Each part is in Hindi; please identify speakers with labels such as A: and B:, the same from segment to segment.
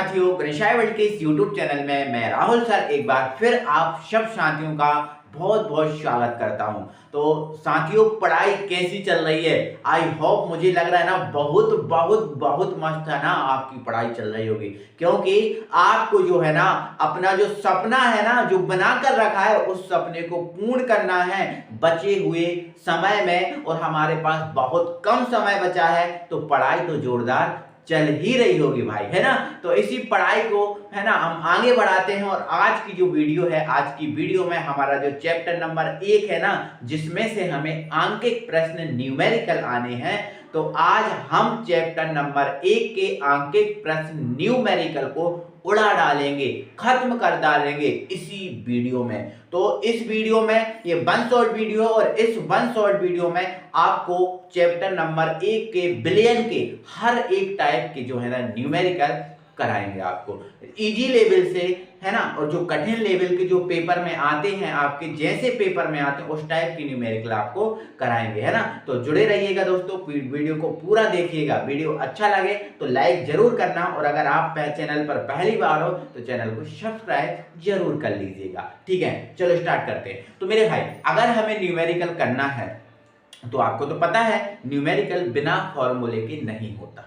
A: साथियों, गणेशाय वर्ल्ड के इस YouTube चैनल में मैं राहुल सर एक बार फिर आप सब साथियों का बहुत बहुत स्वागत करता हूं। तो साथियों, पढ़ाई कैसी चल रही है? आई होप, मुझे लग रहा है ना बहुत बहुत बहुत मस्त है ना आपकी पढ़ाई चल रही होगी, क्योंकि आपको जो है ना अपना जो सपना है ना जो बना कर रखा है उस सपने को पूर्ण करना है बचे हुए समय में, और हमारे पास बहुत कम समय बचा है। तो पढ़ाई तो जोरदार चल ही रही होगी भाई, है ना। तो इसी पढ़ाई को है ना हम आगे बढ़ाते हैं, और आज की जो वीडियो है, आज की वीडियो में हमारा जो चैप्टर नंबर 1 है ना, जिसमें से हमें अंकित प्रश्न न्यूमेरिकल आने हैं, तो आज हम चैप्टर नंबर 1 के अंकित प्रश्न न्यूमेरिकल को उड़ा डालेंगे, खत्म कर डालेंगे इसी वीडियो में। तो इस वीडियो में ये वन शॉर्ट वीडियो है, और इस वन शॉर्ट वीडियो में आपको चैप्टर नंबर 1 के बिलियन के हर एक टाइप के जो है ना न्यूमेरिकल कराएंगे आपको, इजी लेवल से, है ना। और जो कठिन लेवल के जो पेपर में आते हैं, आपके जैसे पेपर में आते हैं उस टाइप की न्यूमेरिकल आपको कराएंगे, है ना। तो जुड़े रहिएगा दोस्तों, वीडियो को पूरा देखिएगा। वीडियो अच्छा लगे तो लाइक जरूर करना, और अगर आप चैनल पर पहली बार हो तो चैनल को सब्सक्राइब जरूर कर लीजिएगा। ठीक है, चलो स्टार्ट करते हैं। तो मेरे भाई, अगर हमें न्यूमेरिकल करना है तो आपको तो पता है न्यूमेरिकल बिना फॉर्मूले के नहीं होता।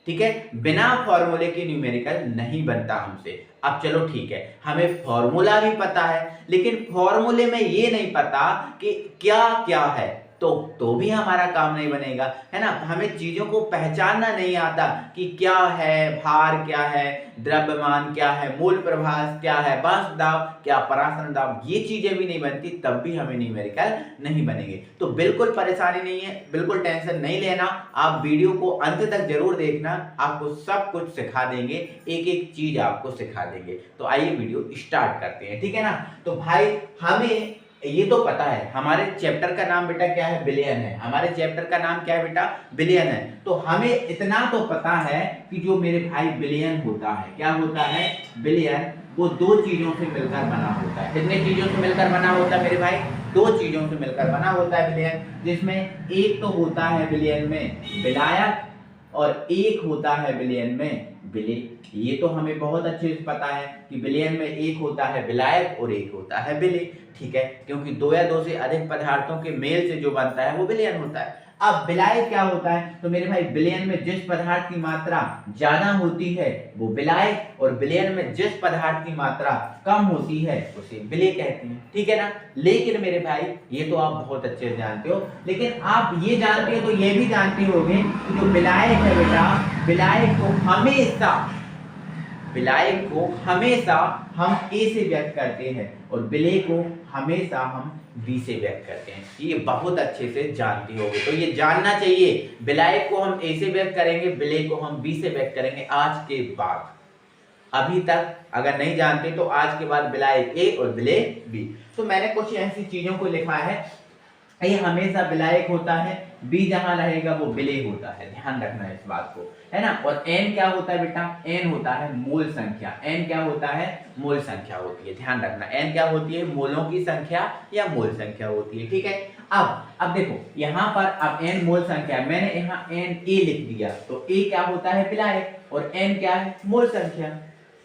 A: ठीक है, बिना फॉर्मूले के न्यूमेरिकल नहीं बनता हमसे। अब चलो ठीक है, हमें फॉर्मूला भी पता है, लेकिन फॉर्मूले में ये नहीं पता कि क्या क्या है, तो भी हमारा काम नहीं बनेगा, है ना। हमें चीजों को पहचानना नहीं आता कि क्या है भार, क्या है द्रव्यमान, क्या है मूल प्रभास, क्या है बंश दाब, क्या पराशर दाब, ये चीजें भी नहीं बनती, तब भी हमें न्यूमेरिकल नहीं बनेंगे। तो बिल्कुल परेशानी नहीं है, बिल्कुल टेंशन नहीं लेना। आप वीडियो को अंत तक जरूर देखना, आपको सब कुछ सिखा देंगे, एक एक चीज आपको सिखा देंगे। तो आइए वीडियो स्टार्ट करते हैं, ठीक है ना। तो भाई, हमें ये तो पता है हमारे चैप्टर का नाम बेटा क्या है, बिलियन है। हमारे चैप्टर का नाम क्या है बेटा, बिलियन है। तो हमें इतना तो पता है कि जो मेरे भाई बिलियन होता है, क्या होता है, बिलियन, वो दो चीजों से मिलकर बना होता है। कितने चीजों से मिलकर बना होता है मेरे भाई, दो चीजों से मिलकर बना होता है बिलियन, जिसमें एक तो होता है बिलियन में विलायक, और एक होता है बिलियन में विलेय। ये तो हमें बहुत अच्छे से पता है कि बिलियन में एक होता है विलायक और एक होता है विलेय। ठीक है, क्योंकि दो या दो से अधिक पदार्थों के मेल से जो बनता है वो विलयन होता है। अब विलायक क्या होता है, तो मेरे भाई विलयन में जिस पदार्थ की मात्रा ज्यादा होती है वो विलायक, और विलयन में जिस पदार्थ की मात्रा कम होती है उसे विलेय कहते हैं। ठीक है ना। लेकिन मेरे भाई, ये तो आप बहुत अच्छे से जानते हो, लेकिन आप ये जानते हो तो ये भी जानते होंगे कि जो विलायक है बेटा, विलायक को हमेशा हम ए से व्यक्त करते हैं, और विलेय को हमेशा हम बी से व्यक्त करते हैं। ये बहुत अच्छे से जानते होंगे, तो ये जानना चाहिए। विलायक को हम ए से व्यक्त करेंगे, विलेय को हम बी से व्यक्त करेंगे आज के बाद। अभी तक अगर नहीं जानते तो आज के बाद विलायक ए और विलेय बी। तो मैंने कुछ ऐसी चीजों को लिखा है, ये हमेशा विलायक होता है, बी जहां रहेगा वो विलेय होता है, ध्यान रखना इस बात को, है ना। और एन क्या होता है बेटा, एन होता है मूल संख्या। एन क्या होता है, मूल संख्या होती है, ध्यान रखना। एन क्या होती है, मूलों की संख्या या मूल संख्या होती है। ठीक है। अब देखो यहाँ पर, अब एन मूल संख्या, मैंने यहाँ एन ए लिख दिया, तो ए क्या होता है, विलायक, और एन क्या है, मूल संख्या।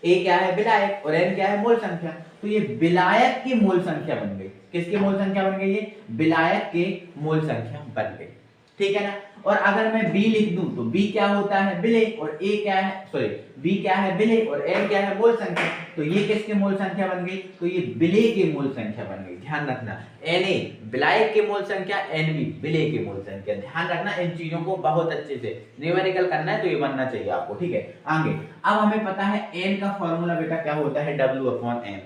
A: ए क्या है, विलायक, और एन क्या है, मूल संख्या। तो ये विलायक की मूल संख्या बन गई। किसकी मूल संख्या बन गई, ये विलायक के मूल संख्या बन गई। ठीक है ना। और अगर मैं बी लिख दूं तो बी क्या होता है, विलेय, और ए क्या है, सॉरी, बी क्या है, विलेय, और एन क्या है, मूल संख्या। तो ये किसकी मूल संख्या बन गई, तो ये विलेय की मूल संख्या बन गई। ध्यान रखना, एन ए विलायक की मूल संख्या, एन बी विलेय की मूल संख्या। ध्यान रखना, इन चीजों को बहुत अच्छे से न्यूमेरिकल करना है तो ये बनना चाहिए आपको। ठीक है, आगे। अब हमें पता है एन का फॉर्मूला बेटा क्या होता है, W/M।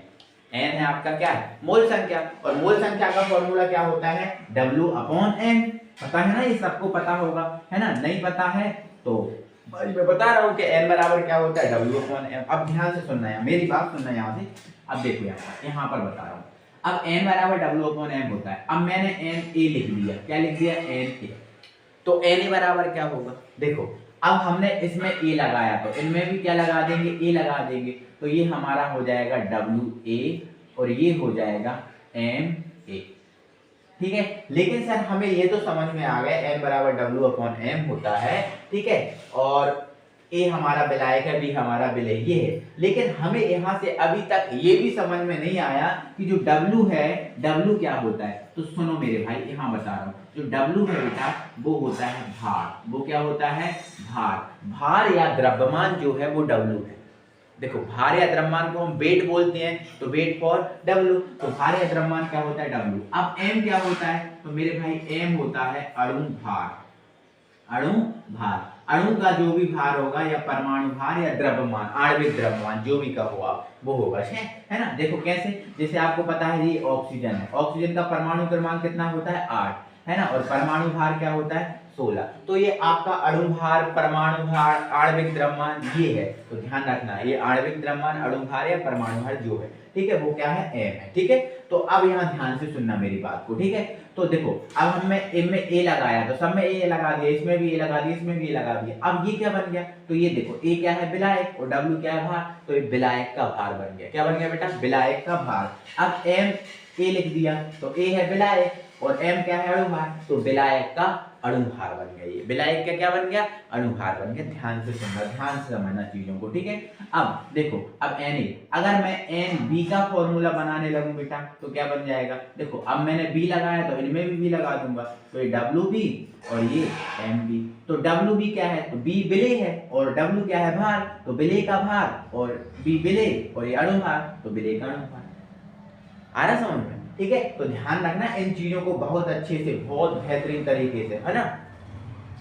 A: एन है आपका क्या है, मूल संख्या, और मूल संख्या का फॉर्मूला क्या होता है, W/M। पता है ना, ये सबको पता होगा, है ना। नहीं पता है तो भाई मैं बता रहा हूँ कि n बराबर क्या होता है, W/M। अब ध्यान से सुनना है, मेरी बात सुनना है यहाँ से। अब देखो यहाँ पर बता रहा हूँ, अब n बराबर W/M होता है। अब मैंने n a लिख दिया, क्या लिख दिया, n a। तो n a बराबर क्या होगा, देखो अब हमने इसमें a लगाया तो इनमें भी क्या लगा देंगे, a लगा देंगे, तो ये हमारा हो जाएगा WA, और ये हो जाएगा MA। ठीक है। लेकिन सर हमें ये तो समझ में आ गया n बराबर W/M होता है, ठीक है, और ए हमारा विलायक है, बी हमारा विलेय, ये है। लेकिन हमें यहाँ से अभी तक ये भी समझ में नहीं आया कि जो W है, W क्या होता है। तो सुनो मेरे भाई, यहाँ बता रहा हूँ, जो W है बेटा वो होता है भार। वो क्या होता है? भार। भार या द्रव्यमान जो है वो W है। देखो, भार या द्रव्यमान को हम वेट बोलते हैं, तो वेट फॉर W, तो भार या द्रव्यमान क्या होता है? W। अब M क्या होता है? तो मेरे भाई M होता है अणु भार। अणु भार, अणु का जो भी भार होगा या परमाणु भार या द्रव्यमान, आणविक द्रव्यमान, जो भी कहो आप, वो होगा, है ना। देखो कैसे, जैसे आपको पता है ये ऑक्सीजन है, ऑक्सीजन का परमाणु क्रमांक कितना होता है? 8, है ना, और परमाणु भार क्या होता है? 16। तो ये आपका अणु भार, परमाणु भार, आणविक द्रव्यमान ये है। तो ध्यान रखना, ये आणविक द्रव्यमान, अणु भार या परमाणु भार जो है, ठीक है, वो क्या है? एम है, ठीक है। तो अब यहाँ ध्यान से सुनना मेरी बात को, ठीक है। तो देखो, अब हमने एम में ए लगाया, तो सब में ए लगा दिया, इसमें भी ए लगा दिया, इसमें भी ए लगा दिया। अब ये क्या बन गया? तो ये देखो, ए क्या है? विलायक, और डब्ल्यू क्या है? भार। तो ये विलायक का भार बन गया। क्या बन गया बेटा? विलायक का भार। अब एम ए लिख दिया, तो ए है विलायक और एम क्या है? अणु भार, तो विलायक का अणु भार बन गया। ये विलायक का क्या बन गया? अणु भार बन गया। ध्यान से सुनना, ध्यान से समझना चीजों को, ठीक है। अब देखो, अब Na, अगर मैं NB का फॉर्मूला बनाने लगूं बेटा, तो क्या बन जाएगा? देखो, अब मैंने B लगाया तो इनमें भी B लगा दूंगा, तो ये WB और ये MB। तो WB क्या है? तो B विलेय है, और W क्या है? भार, तो विलेय का भार, और B विलेय और ये अणु भार, तो विलेय का अणु भार। आ रहा समझ में? ठीक है। तो ध्यान रखना इन चीजों को बहुत अच्छे से, बहुत बेहतरीन तरीके से, है ना।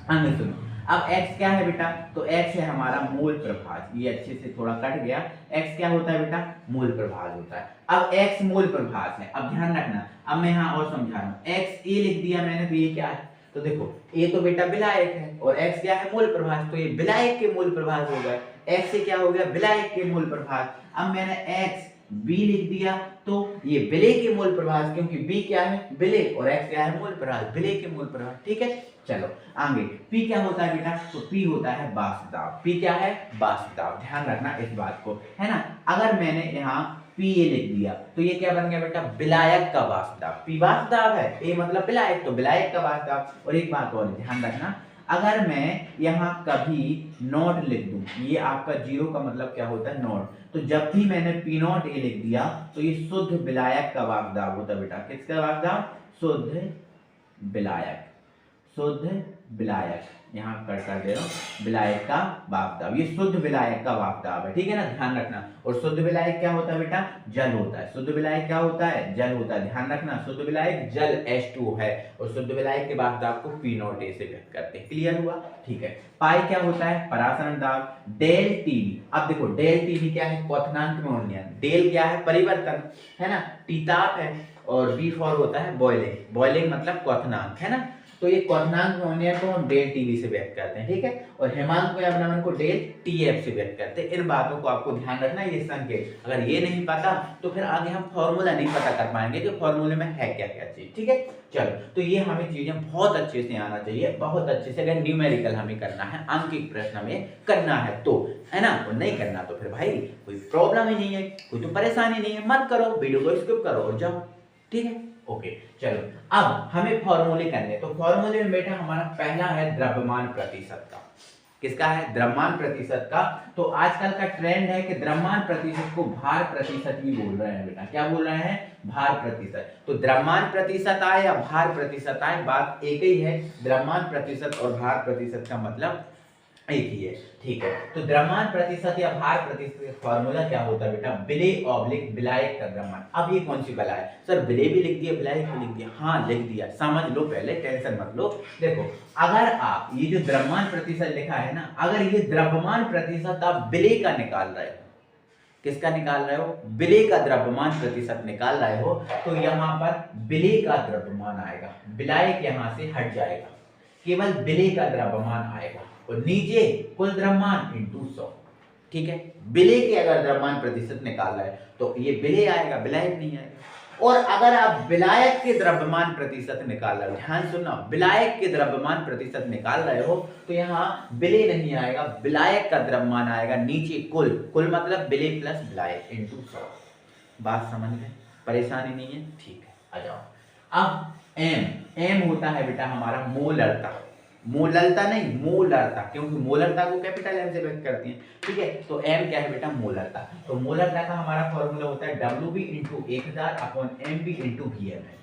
A: आगे सुनो, अब x क्या है बेटा? तो x है हमारा मूल प्रभाज। ये अच्छे से थोड़ा कट गया। x क्या होता है बेटा? मूल प्रभाज होता है। अब x मूल प्रभाज है। अब ध्यान रखना, अब मैं यहाँ और समझा रहा हूँ। x a लिख दिया मैंने, तो ये क्या है? तो देखो, a तो बेटा विलायक है और x क्या है? मूल प्रभाज, तो ये विलायक के मूल प्रभाज हो गए। x से क्या हो गया? विलायक के मूल प्रभाज। अब मैंने x B लिख दिया, तो ये विलेय के मूल प्रभाज, क्योंकि B क्या है? विलेय, और X क्या है? मूल प्रभाज, विलेय के मूल प्रभाज, ठीक है। चलो आगे, P क्या होता है बेटा? तो P होता है वाष्प दाब। P क्या है? वाष्प दाब। ध्यान रखना इस बात को, है ना। अगर मैंने यहाँ PA लिख दिया, तो ये क्या बन गया बेटा? विलायक का वाष्प दाब। P वाष्प दाब है, A मतलब विलायक, तो विलायक का वाष्प दाब। और एक बात और ध्यान रखना, अगर मैं यहाँ कभी नॉट लिख दूं, ये आपका जीरो का मतलब क्या होता है? नॉट। तो जब भी मैंने P नॉट A लिख दिया, तो ये शुद्ध विलायक का वाष्प दाब होता है बेटा। किसका वाष्प दाब? शुद्ध विलायक, शुद्ध विलायक, यहाँ कर दे रहा हूँ, विलायक का वाष्प दाब। ये शुद्ध विलायक का वाष्प दाब है, ठीक है ना। ध्यान रखना। और शुद्ध विलायक क्या होता है बेटा? जल होता है। शुद्ध विलायक क्या होता है? जल होता है। ध्यान रखना, शुद्ध विलायक जल H2 है, और शुद्ध विलायक के वाष्प दाब को P नॉट A से व्यक्त करते हैं। क्लियर हुआ? ठीक है। पाई क्या होता है? परासरण दाब। डेल टीवी, अब देखो डेल टीवी क्या है? क्वथनांक में उन्नयन। डेल क्या है? परिवर्तन, है ना। टी ताप है, और बी फॉर होता है बॉइलिंग। बॉइलिंग मतलब क्वथनांक, है ना। तो ये क्वथनांक में उन्नयन को हम डेल टीवी से व्यक्त करते हैं, ठीक है। और हेमांक में अपनमन को डेल टीएफ से व्यक्त करते हैं। इन बातों को आपको ध्यान रखना, ये संकेत अगर ये नहीं पता तो फिर आगे हम फॉर्मूला नहीं पता कर पाएंगे कि फॉर्मूले में है क्या क्या चीज, ठीक है। चलो, तो ये हमें चीजें बहुत अच्छे से आना चाहिए, बहुत अच्छे से। अगर न्यूमेरिकल हमें करना है, अंकिक प्रश्न हमें करना है तो, है ना। और नहीं करना तो फिर भाई कोई प्रॉब्लम ही नहीं है, कोई तो परेशानी नहीं है, मत करो, वीडियो को स्किप करो और जाओ, ठीक है। ओके, चलो अब हमें फॉर्मूले करने। तो फॉर्मूले में बेटा हमारा पहला है द्रव्यमान प्रतिशत का। किसका है? द्रव्यमान प्रतिशत का। तो आजकल का ट्रेंड है कि द्रव्यमान प्रतिशत को भार प्रतिशत भी बोल रहे हैं बेटा। क्या बोल रहे हैं? भार प्रतिशत। तो द्रव्यमान प्रतिशत आए या भार प्रतिशत आए, बात एक ही है। द्रव्यमान प्रतिशत और भार प्रतिशत का मतलब एक ही है, ठीक है। तो द्रव्यमान प्रतिशत या भार प्रतिशत का फॉर्मूला क्या होता है बेटा? विलेय ऑब्लिक विलायक का द्रव्यमान। अब ये कौन सी बला है सर? विलेय भी लिख दिया, विलायक भी लिख दिया। हाँ लिख दिया, समझ लो पहले, टेंशन मत लो। देखो, अगर आप ये जो द्रव्यमान प्रतिशत लिखा है ना, अगर ये द्रव्यमान प्रतिशत आप विलेय का निकाल रहे हो, किसका निकाल रहे हो? विलेय का द्रव्यमान प्रतिशत निकाल रहे हो, तो यहाँ पर विलेय का द्रव्यमान आएगा, विलायक यहाँ से हट जाएगा, केवल विलेय का द्रव्यमान आएगा, और नीचे कुल द्रव्यमान इंटू 100, ठीक है। विलेय के अगर द्रव्यमान प्रतिशत निकाल रहे हैं तो ये विलेय आएगा, विलायक नहीं आएगा। और अगर आप विलायक के द्रव्यमान प्रतिशत निकाल रहे हो, ध्यान सुनना, विलायक के द्रव्यमान प्रतिशत निकाल रहे हो, तो यहाँ विलेय नहीं आएगा, विलायक का द्रव्यमान आएगा, नीचे कुल, कुल मतलब विलेय प्लस विलायक इंटू 100। बात समझ में? परेशानी नहीं है? ठीक है, आ जाओ। अब एम होता है बेटा हमारा मोलरता। मोलरता नहीं, मोलरता, क्योंकि मोलरता को कैपिटल एम से व्यक्त करती है, ठीक है। तो एम क्या है बेटा, मोलरता। तो मोलरता का हमारा फॉर्मूला होता है WB into 1000 upon MB into VML।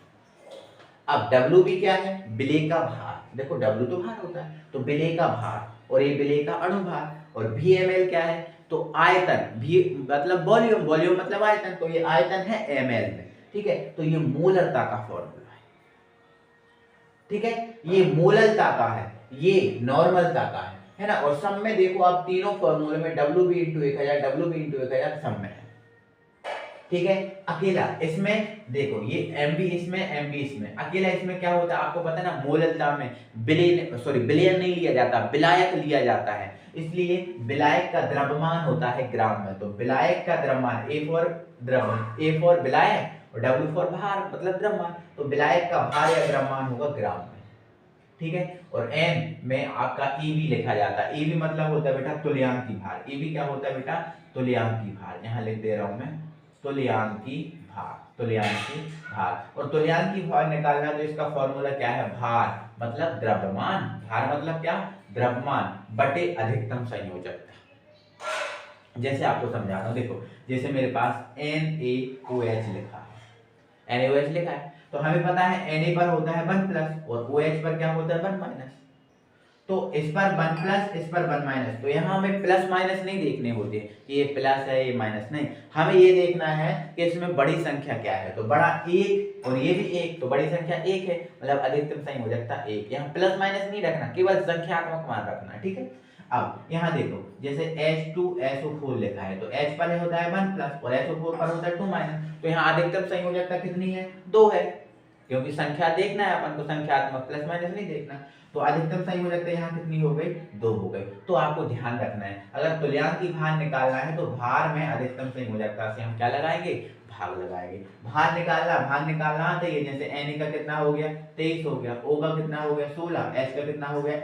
A: अब WB क्या है, विलेय का भार, देखो W तो भार होता है, तो विलेय का भार, और ये विलेय का अणुभार, और VML क्या है, तो आयतन, भी मतलब वॉल्यूम, वॉल्यूम मतलब आयतन, तो ये आयतन है ml में, ठीक है। तो ये मोलरता का फॉर्मूला है, ठीक है। ये मोलरता का है, ये नॉर्मलता का है ना। और सब में देखो आप तीनों फॉर्मूले में WB इंटू 1000, WB इंटू 1000 सब में है, ठीक है। अकेला इसमें देखो, ये MB इसमें, MB इसमें, अकेला इसमें क्या होता है आपको पता है ना, मोलरता में बिलियन नहीं लिया जाता, विलायक लिया जाता है, इसलिए विलायक का द्रव्यमान होता है ग्राम में। तो विलायक का द्रव्यमान, A फॉर विलायक और W फॉर भार मतलब द्रव्यमान, तो विलायक का भार या द्रव्यमान होगा ग्राम में, ठीक है। और N में आपका EB लिखा जाता है, EB मतलब होता है बेटा तुल्यांकी भार, EB क्या होता है बेटा, तुल्यांकी भार, यहाँ लिख दे रहा हूं मैं, तुल्यांकी भार, तुल्यांकी भार। और तुल्यांकी भार निकालना तो इसका फॉर्मूला क्या है, भार मतलब द्रव्यमान, भार मतलब क्या, द्रव्यमान बटे अधिकतम संयोजकता। जैसे आपको समझा रहा हूं, देखो जैसे मेरे पास NaOH लिखा है, NaOH लिखा है, तो हमें पता है Na पर होता है 1 प्लस और OH पर क्या होता है 1 माइनस, तो इस पर 1 प्लस, इस पर 1 माइनस, तो यहाँ हमें प्लस माइनस नहीं देखने होते कि ये प्लस है ये माइनस, नहीं, हमें ये देखना है कि इसमें बड़ी संख्या क्या है, तो बड़ा 1 और ये भी 1, तो बड़ी संख्या 1 है, मतलब अधिकतम संयोजकता 1। यहाँ प्लस माइनस नहीं रखना, केवल संख्यात्मक मान रखना, ठीक है। अब यहाँ देखो जैसे H2SO4 लिखा है, तो H पर होता है 1 प्लस और SO4 पर होता है 2 माइनस, तो यहाँ अधिकतम संयोजकता कितनी है, 2 है, क्योंकि संख्या देखना है अपन को, संख्यात्मक प्लस माइनस नहीं देखना। तो अधिकतम संयोजकता यहाँ कितनी हो गई, 2 हो गई। तो आपको ध्यान रखना है, अगर तुल्यांकी भार निकालना है तो भार में अधिकतम संयोजकता से हम क्या लगाएंगे, भाग लगाएंगे। भार निकालना आता है, जैसे Na का कितना हो गया 23 हो गया, O का कितना हो गया 16, H का कितना हो गया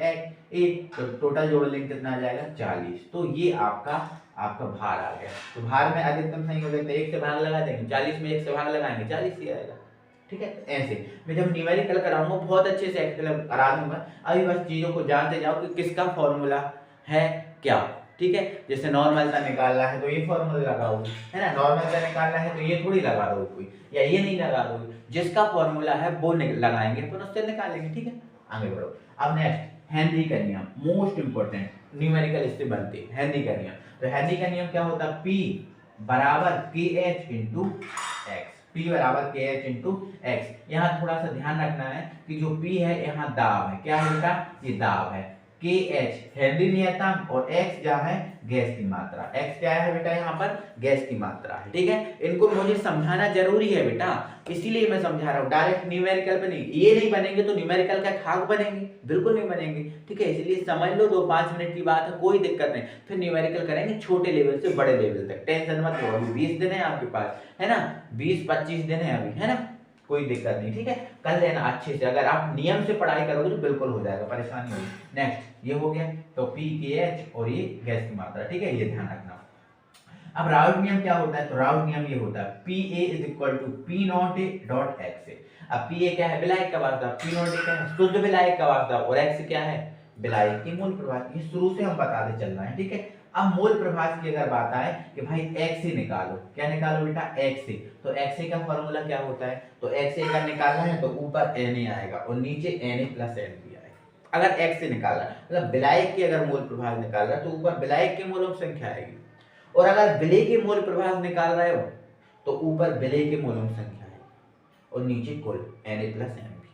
A: 1, तो टोटल जोड़ लेंगे कितना आ जाएगा 40। तो ये आपका भार आ गया। तो भार में अधिकतम संयोजकता 1 से भाग लगा देंगे, 40 में 1 से भाग लगाएंगे 40 ही आएगा, ठीक है। ऐसे मैं जब न्यूमेरिकल कराऊंगा बहुत अच्छे से एक्सप्लेन करा दूंगा, अभी बस चीजों को जानते जाओ कि किसका फॉर्मूला है क्या, ठीक है। जैसे नॉर्मलता निकालना है तो ये फॉर्मूला लगाओगे, है ना, नॉर्मलता निकालना है तो ये थोड़ी लगा दोगे कोई, या ये नहीं लगा दोगे, जिसका फॉर्मूला है वो लगाएंगे तो उससे निकालेंगे, ठीक है। आगे बढ़ो। अब नेक्स्ट हेनरी का नियम, मोस्ट इंपोर्टेंट, न्यूमेरिकल इससे बनते हैं हेनरी का नियम। तो हेनरी का नियम क्या होता है, P बराबर KH इंटू एक्स, P बराबर KH इंटू एक्स। यहाँ थोड़ा सा ध्यान रखना है कि जो P है यहाँ दाब है, क्या है बेटा, ये दाब है, KH हेनरी नियतांक और X क्या है, गैस की मात्रा। X क्या है बेटा, यहाँ पर गैस की मात्रा है, ठीक है। इनको मुझे समझाना जरूरी है बेटा, इसीलिए मैं समझा रहा हूँ, डायरेक्ट न्यूमेरिकल पे नहीं, ये नहीं बनेंगे तो न्यूमेरिकल का खाक बनेंगे, बिल्कुल नहीं बनेंगे, ठीक है। इसलिए समझ लो, 2-5 मिनट की बात है, कोई दिक्कत नहीं, फिर न्यूमेरिकल करेंगे छोटे लेवल से बड़े लेवल तक, टेंशन मत लो, अभी 20 दिन है आपके पास, है ना, 20-25 दिन है अभी, है ना, कोई दिक्कत नहीं, ठीक है। कर लेना अच्छे से, अगर आप नियम से पढ़ाई करोगे तो बिल्कुल हो जाएगा, परेशानी होगी। नेक्स्ट ये हो गया, तो PKH और ये गैस की मात्रा, ठीक है, ये ध्यान रखना। अब राउट नियम क्या होता है, तो राउट नियम ये होता है PA is equal to P naught A dot X A. अब PA क्या है, विलायक का वास्तव, P नॉट ए क्या है, शुद्ध विलायक का वास्तव, और x क्या है, विलायक की मूल प्रभाव। ये शुरू से हम बताते चल रहे हैं, ठीक है। अब मूल प्रभाव की अगर बात आए कि भाई x से निकालो, क्या निकालो बेटा, x से, तो x से का फॉर्मूला क्या होता है, तो x से का निकालना है तो ऊपर Na आएगा और नीचे Na प्लस Nb आएगा। अगर x से निकालना मतलब विलायक की अगर मूल प्रभाव निकाल रहा है तो ऊपर विलायक की मूलक संख्या आएगी, और अगर विलेय के मूल प्रभाव निकाल रहे हो तो ऊपर विलेय के मूलों की संख्या है और नीचे कुल Na प्लस Nb,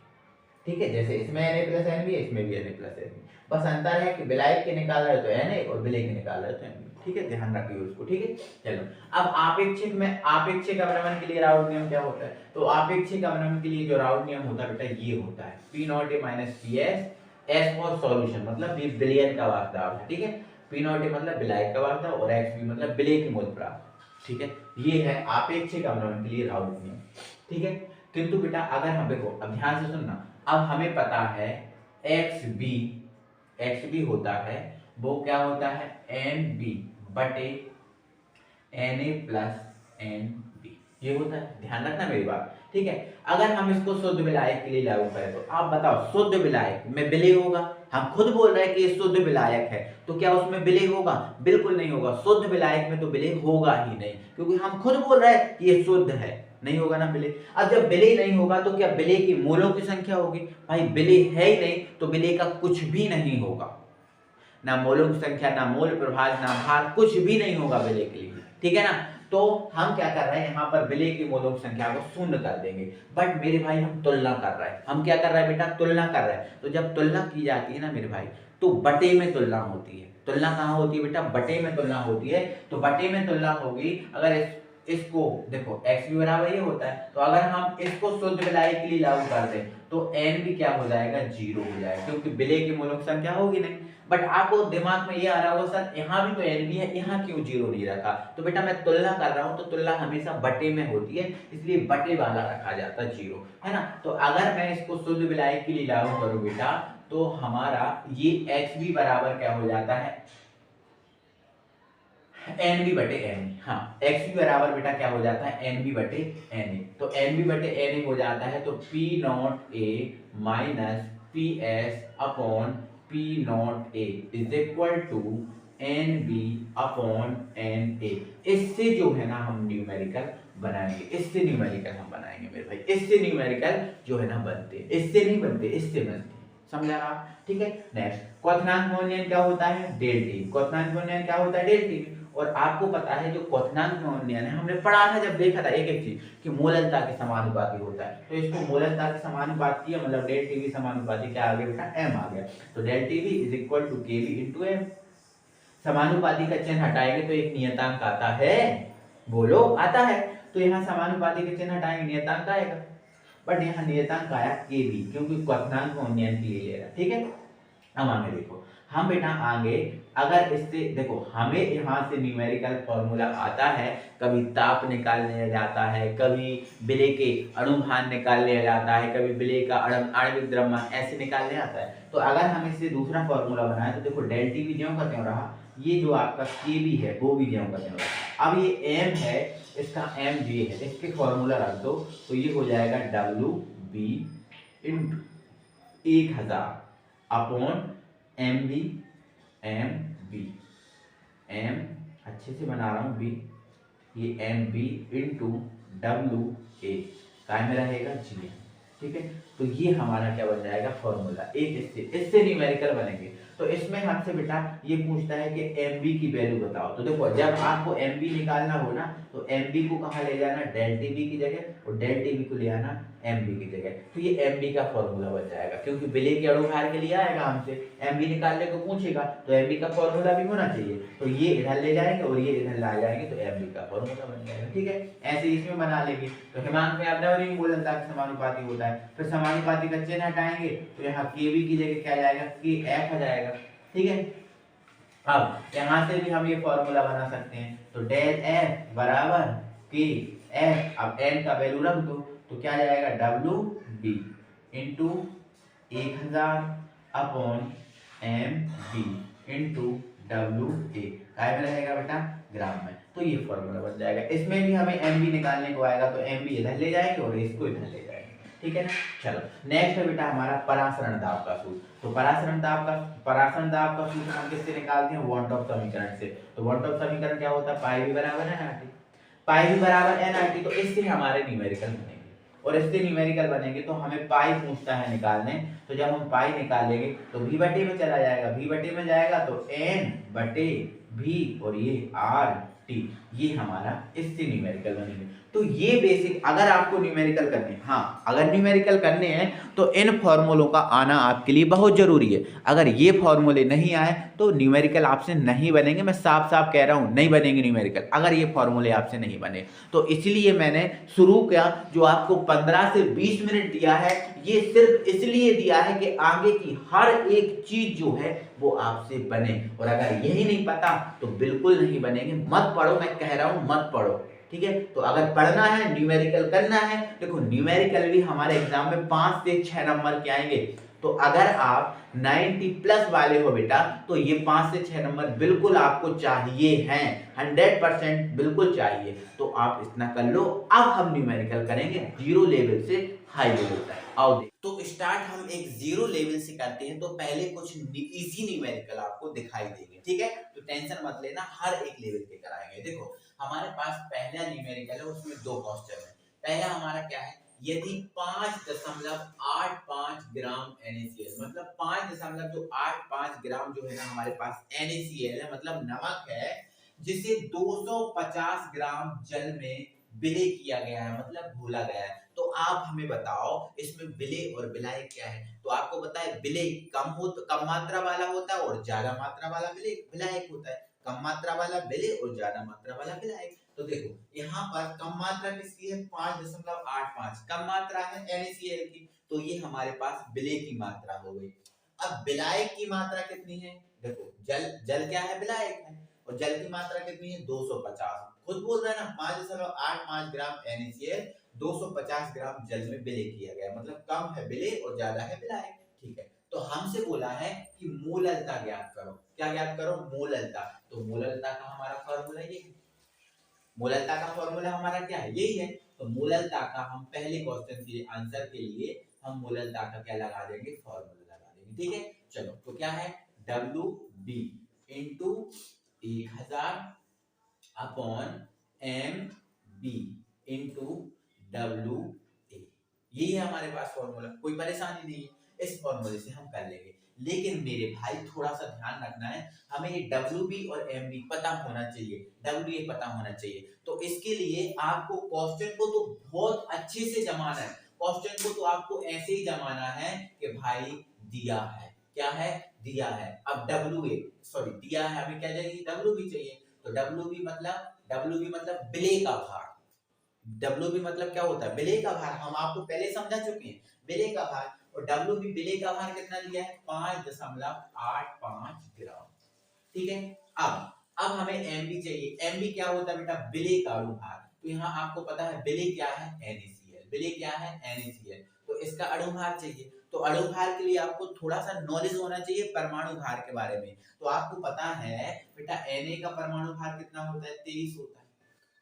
A: ठीक है। जैसे इसमें Na प्लस Nb है, इसमें भी Na प्लस Nb, बस अंतर है कि विलायक के निकाल रहे हो तो Na और विलेय के निकाल रहे हो तो Nb, ठीक है, ध्यान रखिए उसको, ठीक है। चलो अब आपेक्षिक में, आपेक्षिक अवनमन के लिए राउट नियम क्या होता है, तो आपेक्षिक अवनमन के लिए जो राउट नियम होता है बेटा ये होता है P naught A minus PS, S for solution मतलब ये विलयन का वास्तव है, ठीक है। P नॉट ए मतलब विलायक का वास्तव और X भी मतलब विलेय की मूल प्रभाव, ठीक है। ये है आपेक्षिक अवनमन के लिए राउट नियम, ठीक है। किंतु बेटा अगर हम देखो, अब ध्यान से सुनना, अब हमें पता है XB होता है, वो क्या होता है NB बटे Na प्लस Nb, ये होता है, ध्यान रखना मेरी बात, ठीक है। अगर हम इसको शुद्ध विलायक के लिए लागू करें तो आप बताओ, शुद्ध विलायक में विलेय होगा? हम खुद बोल रहे हैं कि ये शुद्ध विलायक है, तो क्या उसमें विलेय होगा? बिल्कुल नहीं होगा। शुद्ध विलायक में तो विलेय होगा ही नहीं, क्योंकि हम खुद बोल रहे हैं कि ये शुद्ध है, नहीं होगा ना विलेय। अब जब विलेय नहीं होगा तो क्या विलेय की मोलों की संख्या होगी? भाई विलेय है ही नहीं तो विलेय का कुछ भी नहीं होगा, ना मोलों की संख्या, ना मोल प्रभाज, ना भार, कुछ भी नहीं होगा विलेय के लिए, ठीक है ना। तो हम क्या कर रहे हैं, यहाँ पर विलेय की मोलों की संख्या को शून्य कर देंगे। बट मेरे भाई हम तुलना कर रहे हैं, हम क्या कर रहे हैं बेटा, तुलना कर रहे हैं। तो जब तुलना की जाती है ना मेरे भाई, तो बटे में तुलना होती है। तुलना कहाँ होती है बेटा, बटे में तुलना होती है। तो बटे में तुलना होगी, अगर इसको देखो x भी बराबर ये होता है, तो अगर हम इसको शुद्ध विलायक के लिए लागू कर दें तो n भी क्या हो जाएगा, 0 हो जाएगा, क्योंकि विलेय की मोलों की संख्या होगी नहीं। बट आपको दिमाग में ये आ रहा होगा सर यहाँ भी तो n भी है, यहाँ क्यों 0 नहीं रखा? तो बेटा मैं तुलना कर रहा हूँ, तो तुलना हमेशा बटे में होती है, इसलिए बटे वाला रखा जाता है 0, है ना। तो अगर मैं इसको शुद्ध विलायक के लिए लागू करूँ बेटा, तो हमारा ये x भी बराबर क्या हो जाता है, एन बी बटे एन। हाँ, एक्स भी बराबर बेटा क्या हो जाता है, एन बी बटे एन। तो एन बी बटे एन हो जाता है, तो P naught A minus P S upon P naught A is equal to N B upon N A. इससे जो है ना हम न्यूमेरिकल बनाएंगे, इससे न्यूमेरिकल हम बनाएंगे मेरे भाई, इससे न्यूमेरिकल जो है ना बनते हैं, इससे नहीं बनते, इससे बनते हैं, समझा आप, ठीक है। नेक्स्ट, क्वथनांक मूल्यांकन क्या होता है, डेल टी। क्वथनांक मूल्यांकन क्या होता है, डेल टी। और आपको पता है जो क्वथनांक मूल्यांकन है, हमने पढ़ा था जब देखा था एक एक चीज कि मोलनता के समानुपाती होता है, तो इसको मोलनता के समानुपाती है, मतलब डेल टी भी समानुपाती क्या आ गया बेटा, एम आ गया। तो डेल टी भी इज इक्वल टू के बी इंटू एम। समानुपाती का चिन्ह हटाएंगे तो एक नियतांक आता है, बोलो आता है। तो यहाँ समानुपाती के चिन्ह हटाएंगे, नियतांक आएगा। बट यहाँ नियतांक आया के बी, क्योंकि क्वथनांक मूल्यांकन के लिए ले रहा, ठीक है। अब आगे देखो, हम बेटा आगे अगर इससे देखो, हमें यहाँ से न्यूमेरिकल फॉर्मूला आता है, कभी ताप निकालने जाता है, कभी विलेय के अणुभार निकालने जाता है, कभी विलेय का आणविक द्रव्यमान ऐसे निकालने आता है। तो अगर हम इससे दूसरा फॉर्मूला बनाए तो देखो डेल टी भी ज्यों का त्यों रहा, ये जो आपका के बी है वो भी ज्यों का त्यों रहा। अब ये एम है, इसका एम जे है, इसके फॉर्मूला रख दो तो ये हो जाएगा W B into 1000 upon M B, M B, M अच्छे से बना रहा हूँ बी, ये M B into W A, काय में रहेगा जी, ठीक है। तो ये हमारा क्या बन जाएगा, फॉर्मूला। एक इससे न्यूमेरिकल बनेंगे। तो इसमें हमसे बेटा ये पूछता है कि एमबी की वैल्यू बताओ। तो देखो जब आपको एमबी निकालना हो ना, तो एमबी को कहाँ ले जाना, डेल टीबी की जगह, और डेल टीबी को ले आना एमबी की जगह। तो ये एमबी का फॉर्मूला बन जाएगा, क्योंकि विलेय के अणुभार के लिए आएगा हमसे, एमबी निकालने को पूछेगा, तो एमबी का फॉर्मूला भी होना चाहिए। तो ये इधर ले जाएंगे और ये इधर ला जाएंगे, तो एमबी का फॉर्मूला बन जाएगा, ठीक है। ऐसे इसमें बना लेंगे। तो हिमांक में आपने और मोलनता के समानुपाती होता है, फिर समानुपाती का चिन्ह हटाएंगे तो यहाँ केबी की जगह क्या जाएगा, के एफ आ जाएगा, ठीक है। अब यहाँ से भी हम ये फॉर्मूला बना सकते हैं, तो डेल एफ बराबर के एफ, अब एन का वैल्यू रख दो तो क्या जाएगा, W B into 1000 upon M B into W A, काय में रहेगा बेटा, ग्राम में। तो ये फॉर्मूला बन जाएगा। इसमें भी हमें एम बी निकालने को आएगा, तो एम बी इधर ले जाएंगे और इसको इधर ले जाएंगे, ठीक है ना। चलो नेक्स्ट है बेटा हमारा परासरण दाब का सूत्र। तो परासरण दाब का सूत्र हम किससे निकालते हैं, वॉन टॉप समीकरण से। तो वॉन टॉप समीकरण क्या होता है, पाई भी बराबर है ना, पाई भी बराबर एन आर टी। तो इससे हमारे न्यूमेरिकल बनेंगे, और इससे न्यूमेरिकल बनेंगे तो हमें पाई पूछता है निकालने। तो जब हम पाई निकालेंगे तो भी बटे में चला जाएगा, भी बटे में जाएगा तो एन बटे भी, और ये आर टी, ये हमारा इससे न्यूमेरिकल बनेंगे। तो ये बेसिक, अगर आपको न्यूमेरिकल करने हैं, हाँ अगर न्यूमेरिकल करने हैं तो इन फॉर्मूलों का आना आपके लिए बहुत जरूरी है। अगर ये फॉर्मूले नहीं आए तो न्यूमेरिकल आपसे नहीं बनेंगे, मैं साफ साफ कह रहा हूँ, नहीं बनेंगे न्यूमेरिकल अगर ये फॉर्मूले आपसे नहीं बने। तो इसलिए मैंने शुरू किया, जो आपको 15 से 20 मिनट दिया है, ये सिर्फ इसलिए दिया है कि आगे की हर एक चीज जो है वो आपसे बने। और अगर यही नहीं पता तो बिल्कुल नहीं बनेंगे। मत पढ़ो, मैं कह रहा हूँ मत पढ़ो, ठीक है। तो अगर पढ़ना है, न्यूमेरिकल करना है, देखो न्यूमेरिकल भी हमारे एग्जाम में 5 से 6 नंबर के आएंगे। तो अगर आप 90 प्लस वाले हो बेटा तो ये 5 से 6 नंबर बिल्कुल आपको चाहिए हैं, 100% बिल्कुल चाहिए। तो आप इतना कर लो। अब हम न्यूमेरिकल करेंगे जीरो लेवल से हाई लेवल तक। आओ देख। तो स्टार्ट हम एक जीरो लेवल से करते हैं। तो पहले कुछ इजी न्यूमेरिकल आपको दिखाई देंगे, ठीक है। तो टेंशन मत लेना, हर एक लेवल के कराएंगे। देखो हमारे पास पहला न्यूमेरिकल है, उसमें 2 क्वेश्चन है। पहला हमारा क्या है, यदि 5.85 ग्राम NaCl, मतलब 5.85 ग्राम जो है ना हमारे पास NaCl है, मतलब नमक है, जिसे 250 ग्राम जल में विलय किया गया है, मतलब घोला गया है। तो आप हमें बताओ इसमें विलय और विलायक क्या है। तो आपको पता है विलय कम मात्रा वाला होता है और ज्यादा मात्रा वाला विलायक होता है। कम मात्रा वाला विलय और ज्यादा मात्रा वाला विलायक। तो देखो यहाँ पर कम मात्रा किसकी है, 5.85 कम मात्रा है NaCl की। तो ये हमारे पास विलय की मात्रा हो गई। अब विलायक की मात्रा कितनी है, देखो जल क्या है, विलायक है, और जल की मात्रा कितनी है, 250। खुद बोल रहा है ना, 5.85 ग्राम NaCl 250 ग्राम जल में विलय किया गया, मतलब कम है विलय और ज्यादा है विलायक, ठीक है। तो हमसे बोला है कि मोललता ज्ञात करो। क्या ज्ञात करो, मोललता। तो मोललता का हमारा फॉर्मूला ये है। मोललता का फॉर्मूला हमारा क्या है, यही है। तो मोललता का हम पहले क्वेश्चन के आंसर के लिए हम मोललता का क्या लगा देंगे, फॉर्मूला लगा देंगे, ठीक है। चलो तो क्या है, WB into 1000 upon MB into WA। यही है हमारे पास फॉर्मूला, कोई परेशानी नहीं है, इस फॉर्मूले से हम कर लेंगे। लेकिन मेरे भाई थोड़ा सा ध्यान रखना है, हमें ये WB और MB पता होना चाहिए, WA पता होना चाहिए। तो इसके लिए आपको क्वेश्चन को तो बहुत अच्छे से जमाना है। क्वेश्चन को तो आपको ऐसे ही जमाना है कि भाई दिया है, क्या है, दिया है। अब WA सॉरी दिया है, हमें क्या चाहिए, WB चाहिए। तो WB मतलब विलय का भार। WB मतलब क्या होता है, विलय का भार। हम आपको पहले समझा चुके हैं, विलय का भार। और WB विलय का भार कितना दिया है, 5.85 ग्राम, ठीक है। अब हमें MB चाहिए। MB क्या होता है बेटा, विलय का अणुभार। तो यहाँ आपको पता है विलय क्या है, NaCl। विलय क्या है, NaCl। तो इसका अणुभार चाहिए। तो अणुभार के लिए आपको थोड़ा सा नॉलेज होना चाहिए परमाणु भार के बारे में। तो आपको पता है बेटा Na का परमाणु भार कितना होता है, 23 होता है,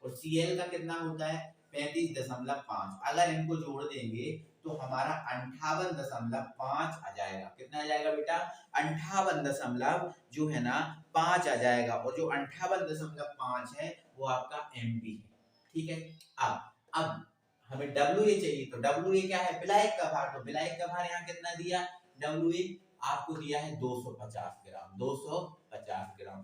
A: और Cl का कितना होता है, 35.5। अगर इनको जोड़ देंगे तो हमारा 58.5 आ जाएगा। कितना आ जाएगा बेटा, 58 जो है ना 5 आ जाएगा। और जो 58.5 है वो आपका MB है, ठीक है। अब हमें WA चाहिए। तो WA क्या है, विलायक का भार। तो विलायक का भार यहाँ कितना दिया, WA आपको दिया है 250 ग्राम, 250 ग्राम,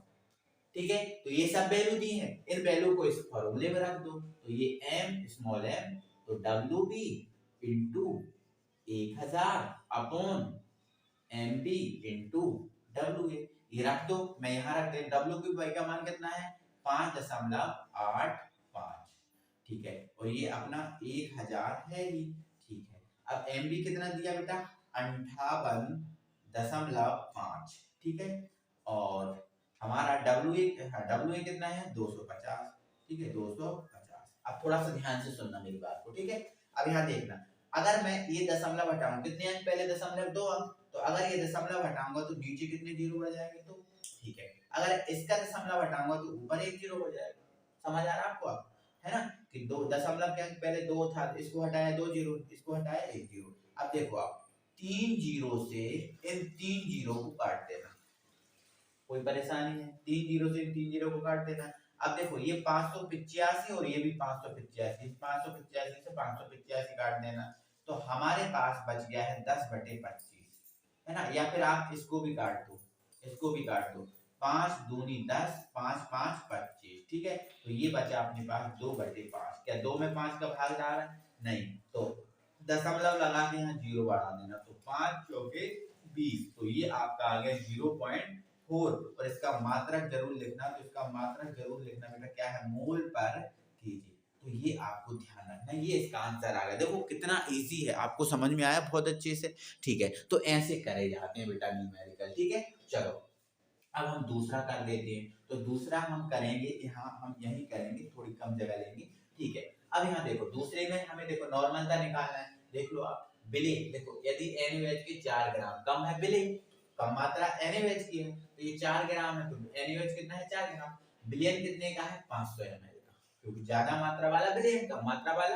A: ठीक है। तो ये सब वैल्यू दी है, इन वैल्यू को इस फॉर्मूले में रख दो। तो ये m, तो WB into 1000 upon MB into WA, ये रख दो। मैं यहाँ रख दे, WB का मान कितना है, 5.85, ठीक है। और ये अपना 1000 है ही, ठीक है। अब MB कितना दिया बेटा, 58.5, ठीक है। और हमारा WA कितना है, 250, ठीक है, 250। अब थोड़ा सा ध्यान से सुनना मेरी बात को, ठीक है। अब यहाँ देखना, अगर मैं ये दशमलव हटाऊं, कितने अंक पहले, दशमलव 2 अंक। तो अगर ये दशमलव हटाऊंगा तो नीचे कितने जीरो बढ़ जाएंगे, तो ठीक है। अगर इसका दशमलव हटाऊंगा तो ऊपर एक जीरो हो जाएगा। समझ आ रहा है आपको, आप है ना, कि 2 दशमलव के अंक पहले 2 था, इसको हटाया 2 जीरो, इसको हटाया 1 जीरो। अब देखो आप 3 जीरो से इन 3 जीरो को काट देना, कोई परेशानी है, 3 जीरो से 3 जीरो को काट देना। अब देखो ये 585 और ये भी 585, 585 से 585 काट देना। तो हमारे पास बच गया है 10/25, है ना। या फिर आप इसको भी काट दो, इसको भी काट दो, 5 दूनी 10, 5 5 25, ठीक है। तो ये बचा अपने पास 2/5। क्या 2 में 5 का भाग डाल रहा है, नहीं। तो दशमलव लगा के यहाँ जीरो बढ़ा देना, तो 5 चौके 20। तो ये आपका आ गया 0.4। और इसका मात्रक जरूर लिखना, तो इसका मात्रक जरूर लिखना बेटा, क्या है, मोल पर केजी। तो ये आपको ध्यान रखना, ये इसका आंसर आ गया। देखो कितना इजी है, आपको समझ में आया बहुत अच्छे से, ठीक है। तो ऐसे करे जाते हैं बेटा न्यूमेरिकल, ठीक है। चलो अब हम दूसरा कर लेते हैं। तो दूसरा हम करेंगे, यहाँ हम यही करेंगे, थोड़ी कम जगह लेंगे, ठीक है। अब यहाँ देखो दूसरे में हमें देखो नॉर्मलता निकालना है। देख लो आप, विलेय, देखो यदि NaOH के 4 ग्राम कम है, विलेय कम मात्रा NaOH की है, तो ये 4 ग्राम है तो NaOH कितना है 4 ग्राम। विलयन कितने का है 500 ml का, क्योंकि ज्यादा मात्रा वाला विलयन कम मात्रा वाला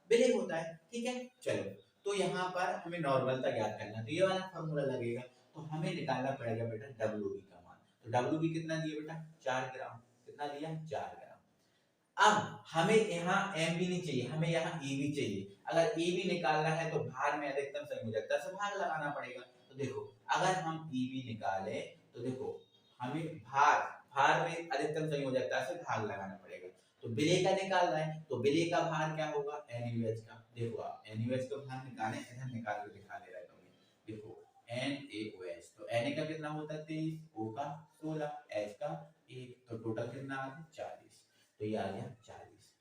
A: विलेय होता है। ठीक है, चलो तो यहाँ पर हमें नॉर्मलता ज्ञात करना, तो ये वाला फॉर्मूला लगेगा, तो हमें निकालना पड़ेगा बेटा WB का मान। तो WB कितना दिया बेटा 4 ग्राम, कितना दिया 4 ग्राम। अब हमें यहाँ एम भी नहीं चाहिए, हमें यहाँ ए भी चाहिए। अगर ए भी निकालना है तो भार में अधिकतम संयोजकता से भाग लगाना पड़ेगा। तो देखो अगर हम ई भी निकाले तो देखो हमें भार में अधिकतम संयोजकता से भाग लगाना पड़ेगा। तो विलेय का निकालना है तो विलेय का भार क्या होगा NaOH का। देखो आप NaOH का भार निकालें, इधर निकाल के दिखा दे रहा हूँ। देखो NaOH तो Na का कितना होता है 23, O का 16, H का 1, तो टोटल कितना आ गया 40, तो ये आ गया 40।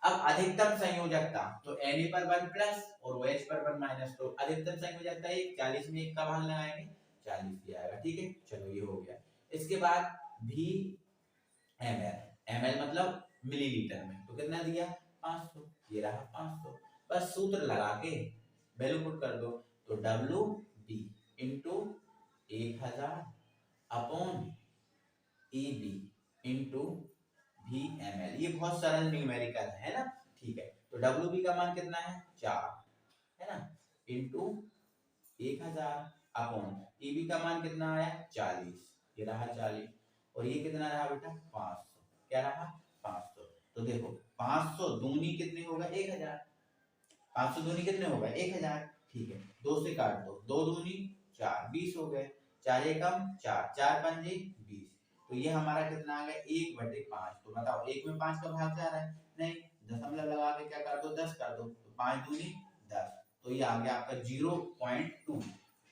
A: अब अधिकतम संयोजकता तो Na पर 1 प्लस और OH पर 1 माइनस, तो अधिकतम संयोजकता 1, 40 में 1 का भाग लगाएंगे 40 ही आएगा। ठीक है, चलो ये हो गया। इसके बाद ml मतलब मिलीलीटर में, तो कितना दिया 500, ये रहा 500। बस सूत्र लगा के वैल्यू पुट कर दो, तो WB into 1000 upon EB into VmL, ये बहुत सरल न्यूमेरिकल है ना। ठीक है, तो WB का मान कितना है 4 है ना, इंटू 1000 अपॉन EB का मान कितना आया 40, ये रहा 40, और ये कितना रहा बेटा 500, क्या रहा 500। तो देखो 500 दूनी कितने होगा 1000, 500 दूनी कितने होगा 1000। ठीक है, 2 से काट दो, 2 दूनी 4, 20 हो गए, 4 एकम 4, 4 पंजे 20, तो ये हमारा कितना आ गया 1/5। तो बताओ 1 में 5 का भाग जा रहा है नहीं, दशमलव लगा के क्या कर दो 10 कर दो, तो 5 दूनी 10, तो ये आ गया आपका 0.2।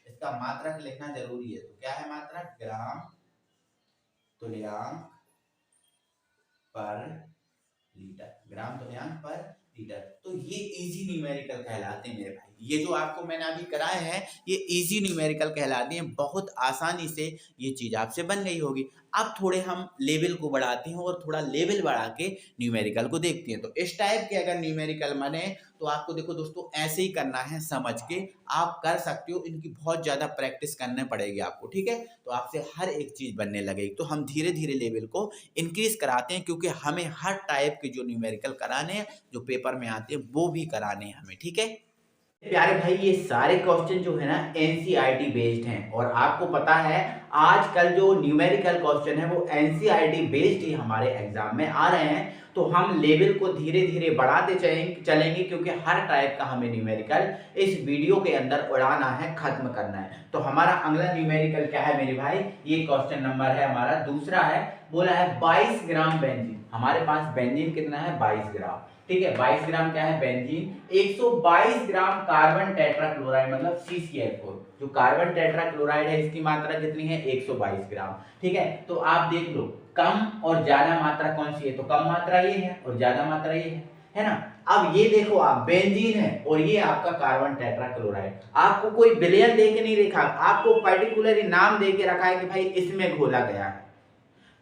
A: इसका मात्रक लिखना जरूरी है, तो क्या है मात्रक ग्राम तुल्यांक पर लीटर, ग्राम तुल्यांक पर लीटर। तो ये इजी न्यूमेरिकल कहलाते हैं मेरे भाई, ये जो आपको मैंने अभी कराए हैं ये इजी न्यूमेरिकल कहलाते हैं, बहुत आसानी से ये चीज आपसे बन गई होगी। अब थोड़े हम लेवल को बढ़ाते हैं और थोड़ा लेवल बढ़ा के न्यूमेरिकल को देखते हैं। तो इस टाइप के अगर न्यूमेरिकल बने तो आपको देखो दोस्तों ऐसे ही करना है, समझ के आप कर सकते हो, इनकी बहुत ज्यादा प्रैक्टिस करने पड़ेगी आपको। ठीक है, तो आपसे हर एक चीज बनने लगेगी। तो हम धीरे धीरे लेवल को इंक्रीज कराते हैं, क्योंकि हमें हर टाइप के जो न्यूमेरिकल कराने हैं जो पेपर में आते हैं वो भी कराने हैं हमें। ठीक है प्यारे भाई, ये सारे क्वेश्चन जो है ना एनसीईआरटी बेस्ड हैं, और आपको पता है आजकल जो न्यूमेरिकल क्वेश्चन है वो एनसीईआरटी बेस्ड ही हमारे एग्जाम में आ रहे हैं। तो हम लेवल को धीरे धीरे बढ़ाते चलेंगे, क्योंकि हर टाइप का हमें न्यूमेरिकल इस वीडियो के अंदर उड़ाना है, खत्म करना है। तो हमारा अगला न्यूमेरिकल क्या है मेरे भाई, ये क्वेश्चन नंबर है हमारा दूसरा है, बोला है 22 ग्राम बेंजीन। हमारे पास बेंजीन कितना है 22 ग्राम। ठीक है, 22 ग्राम क्या है बेंजीन, 122 ग्राम कार्बन टेट्राक्लोराइड मतलब CCl4, जो कार्बन टेट्राक्लोराइड है इसकी मात्रा कितनी है 122 ग्राम। ठीक है, तो आप देख लो कम और ज्यादा मात्रा कौन सी है, तो कम मात्रा ये है और ज्यादा मात्रा ये है ना। अब ये देखो आप बेंजीन है और ये आपका कार्बन टेट्राक्लोराइड, आपको कोई विलयन दे के नहीं रखा, आपको पर्टिकुलर नाम दे के रखा है कि भाई इसमें घोला गया है,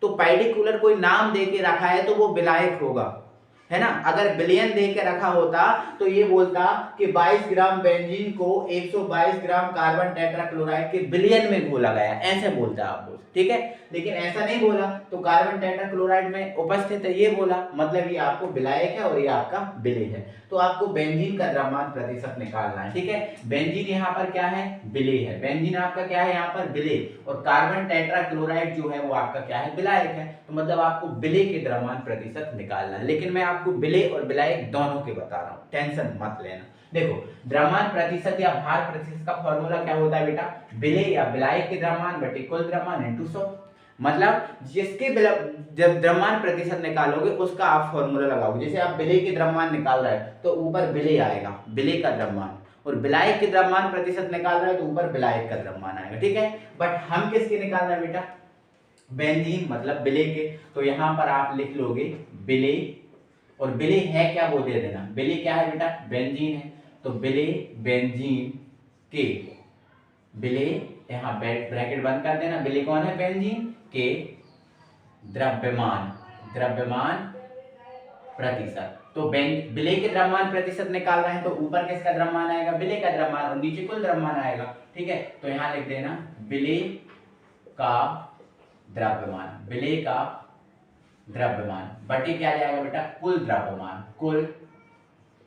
A: तो पर्टिकुलर कोई नाम दे के रखा है तो वो विलायक होगा, है ना। अगर बिलियन दे के रखा होता तो ये बोलता कि 22 ग्राम बेंजीन को 122 ग्राम कार्बन टेट्राक्लोराइड के बिलियन में घोला गया, ऐसे बोलता आप लोग। ठीक है, लेकिन ऐसा नहीं बोला, तो कार्बन टेट्राक्लोराइड में उपस्थित है ये बोला, मतलब ये आपको विलायक है और ये आपका विलेय है। तो आपको बेंजीन का द्रव्यमान प्रतिशत निकालना है। ठीक है, बेंजीन यहाँ पर क्या है विलेय है, बेंजीन आपका क्या है यहाँ पर विलेय, और कार्बन टेट्राक्लोराइड जो है वो आपका क्या है विलायक है। तो मतलब आपको विलेय के द्रव्यमान प्रतिशत निकालना है, लेकिन मैं आपको विलेय और विलायक दोनों के बता रहा हूँ, टेंशन मत लेना। देखो द्रव्यमान प्रतिशत या भार प्रतिशत का फॉर्मूला क्या होता है बेटा, विलेय या विलायक के द्रव्यमान बटे कुल द्रव्यमान इनटू 100। मतलब जिसके जब द्रव्यमान प्रतिशत निकालोगे उसका आप फॉर्मूला लगाओगे। जैसे आप विलेय के द्रव्यमान निकाल रहे हैं तो ऊपर विलेय आएगा, विलेय का द्रव्यमान, और विलायक के द्रव्यमान प्रतिशत निकाल रहे हैं तो ऊपर विलायक का द्रव्यमान आएगा। ठीक है, बट हम किसके निकाल रहे हैं बेटा, बेंजीन मतलब विलेय के, तो यहां पर आप लिख लोगे विलेय, और विलेय है क्या वो दे देना, विलेय क्या है बेटा बेंजीन है, तो विलेय बेंजीन के, विलेय यहाँ ब्रैकेट बंद कर देना, विलेय कौन है बेंजीन के द्रव्यमान, द्रव्यमान प्रतिशत। तो विलय के द्रव्यमान प्रतिशत निकाल रहे हैं तो ऊपर किसका द्रव्यमान आएगा, विलय का द्रव्यमान, और नीचे कुल द्रव्यमान आएगा। ठीक है, तो यहां लिख देना विलय का द्रव्यमान, विलय का द्रव्यमान बटे क्या आ जाएगा बेटा, कुल द्रव्यमान, कुल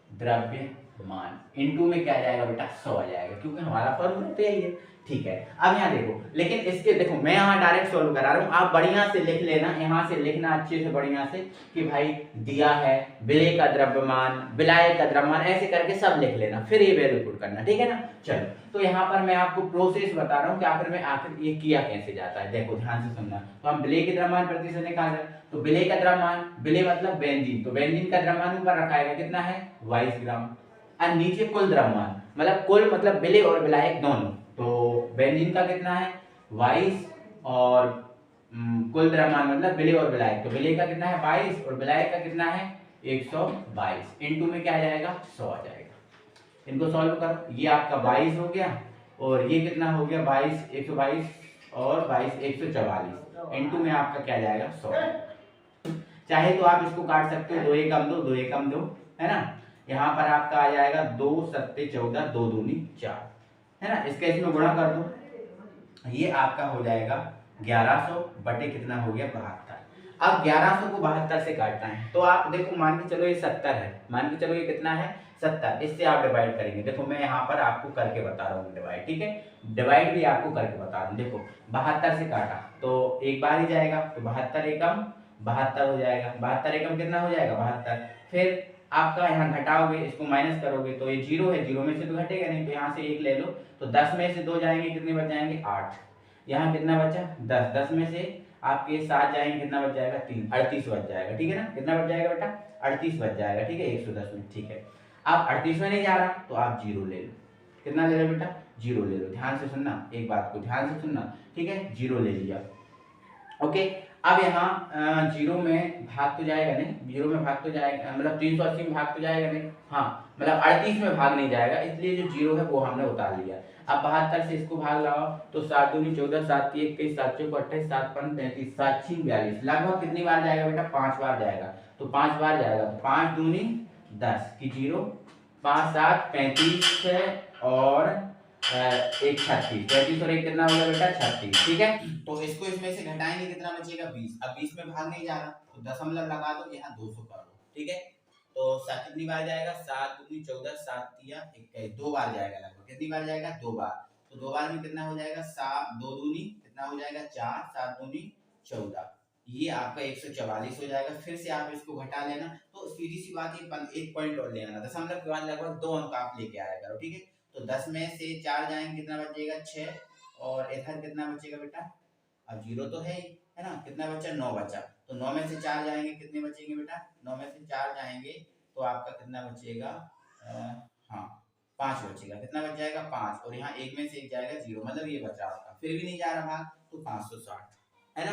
A: द्रव्यमान इनटू में क्या आ जाएगा बेटा, 100 आ जाएगा, क्योंकि हमारा फॉर्मूला तो यही है। ठीक है, अब यहाँ देखो, लेकिन इसके देखो मैं यहाँ डायरेक्ट सॉल्व करा रहा हूँ, आप बढ़िया से लिख लेना, यहाँ से लिखना अच्छे से बढ़िया से कि भाई दिया है विलय का द्रव्यमान, विलायक का द्रव्यमान, ऐसे करके सब लिख लेना, फिर ये वैल्यू पुट करना। ठीक है ना। चलो, तो यहाँ पर मैं आपको प्रोसेस बता रहा हूँ कि आखिर ये किया कैसे जाता है। देखो ध्यान से सुनना। तो हम विलय के द्रव्यमान प्रतिशत निकाल रहे हैं, तो विलय का द्रव्यमान, विलय मतलब बेंजीन, तो बेंजीन का द्रव्यमान ऊपर रखा है कितना है 22 ग्राम, और नीचे कुल द्रव्यमान मतलब कुल मतलब विलय और विलायक दोनों, तो बेंजीन का कितना है 22 और कुल द्रव्यमान मतलब विलय और विलायक, तो विलय का कितना है 22 और विलायक का कितना है 122, इनटू में क्या आ जाएगा 100 आ जाएगा। इनको सॉल्व करो, ये आपका 22 हो गया और ये कितना हो गया 22 122 और 22 144, इनटू में आपका क्या जाएगा 100। चाहे तो आप इसको काट सकते हो, 2 एकम 2 2 एकम 2, है ना। यहाँ पर आपका आ जाएगा 2 सत्ते 14 2 दूनी 4, है ना। इसका इसमें गुणा कर दो, ये आपका हो जाएगा 1100 बटे कितना हो गया 72। अब 1100 को 72 से काटना है, तो आप देखो मान के चलो ये 70 है, मान के चलो ये कितना है 70, इससे आप डिवाइड करेंगे। देखो मैं यहाँ पर आपको करके बता रहा हूँ डिवाइड, ठीक है, डिवाइड भी आपको करके बता रहा हूँ। देखो 72 से काटा तो एक बार ही जाएगा, तो 72 एकम 72 हो जाएगा, 72 एकम कितना हो जाएगा 72। फिर आपका यहाँ घटाओगे, इसको माइनस करोगे तो ये 0 है, 0 में से तो घटेगा नहीं, तो यहाँ से 1 ले लो, तो 10 में से 2 जाएंगे, कितने बच जाएंगे 8। यहाँ कितना बचा 10, 10 में से आपके 7 जाएंगे, कितना बच जाएगा 3, 38 बच जाएगा। ठीक है ना, कितना बच जाएगा बेटा 38 बच जाएगा। ठीक है, 110 में। ठीक है, आप 38 में नहीं जा रहा तो आप 0 ले लो, कितना ले लो बेटा 0 ले लो। ध्यान से सुनना, एक बात को ध्यान से सुनना, ठीक है, 0 ले लिया। ओके, अब यहाँ 0 में भाग तो जाएगा नहीं, 0 में भाग तो जाएगा मतलब 380 में भाग तो जाएगा नहीं, हाँ मतलब 38 में भाग नहीं जाएगा, इसलिए जो 0 है वो हमने उतार लिया। अब 72 से इसको भाग लगाओ तो 7 दूनी 14 7 3 21 7 चौक 28 7 5 35 7 6 42, लगभग कितनी बार जाएगा बेटा 5 बार जाएगा, तो 5 बार जाएगा, तो 5 दूनी 10 की 0, 5 7 35 और एक 36, 35 और एक कितना होगा बेटा 36। ठीक है, तो इसको इसमें से घटाएंगे कितना बचेगा 20। अब 20 में भाग नहीं जा रहा तो दशमलव लगा दो, यहाँ 200 कर दो। ठीक है, तो 7 कितनी बार जाएगा 7 दूनी 14 7 तिया 21, 2 बार जाएगा लगभग, कितनी बार जाएगा 2 बार, तो 2 बार में कितना हो जाएगा 7 2 दूनी कितना हो जाएगा 4 7 दूनी 14, ये आपका 144 हो जाएगा। फिर से आप इसको घटा लेना, तो सीधी सी बात है एक पॉइंट और ले आना, दशमलव के बाद लगभग 2 अंक आप लेके आया करो। ठीक है, तो 10 में से 4 जाएंगे कितना बचेगा 6, और इधर कितना बचेगा बेटा, अब 0 तो है ही, है ना, कितना बचा 9 बचा, तो 9 में से 4 जाएंगे कितने बचेंगे बेटा, 9 में से 4 जाएंगे तो आपका कितना बचेगा हाँ 5 बचेगा, कितना बच जाएगा 5, और यहाँ 1 में से 1 जाएगा 0, मतलब ये बचा आपका, फिर भी नहीं जा रहा भाग, तो 560, है ना।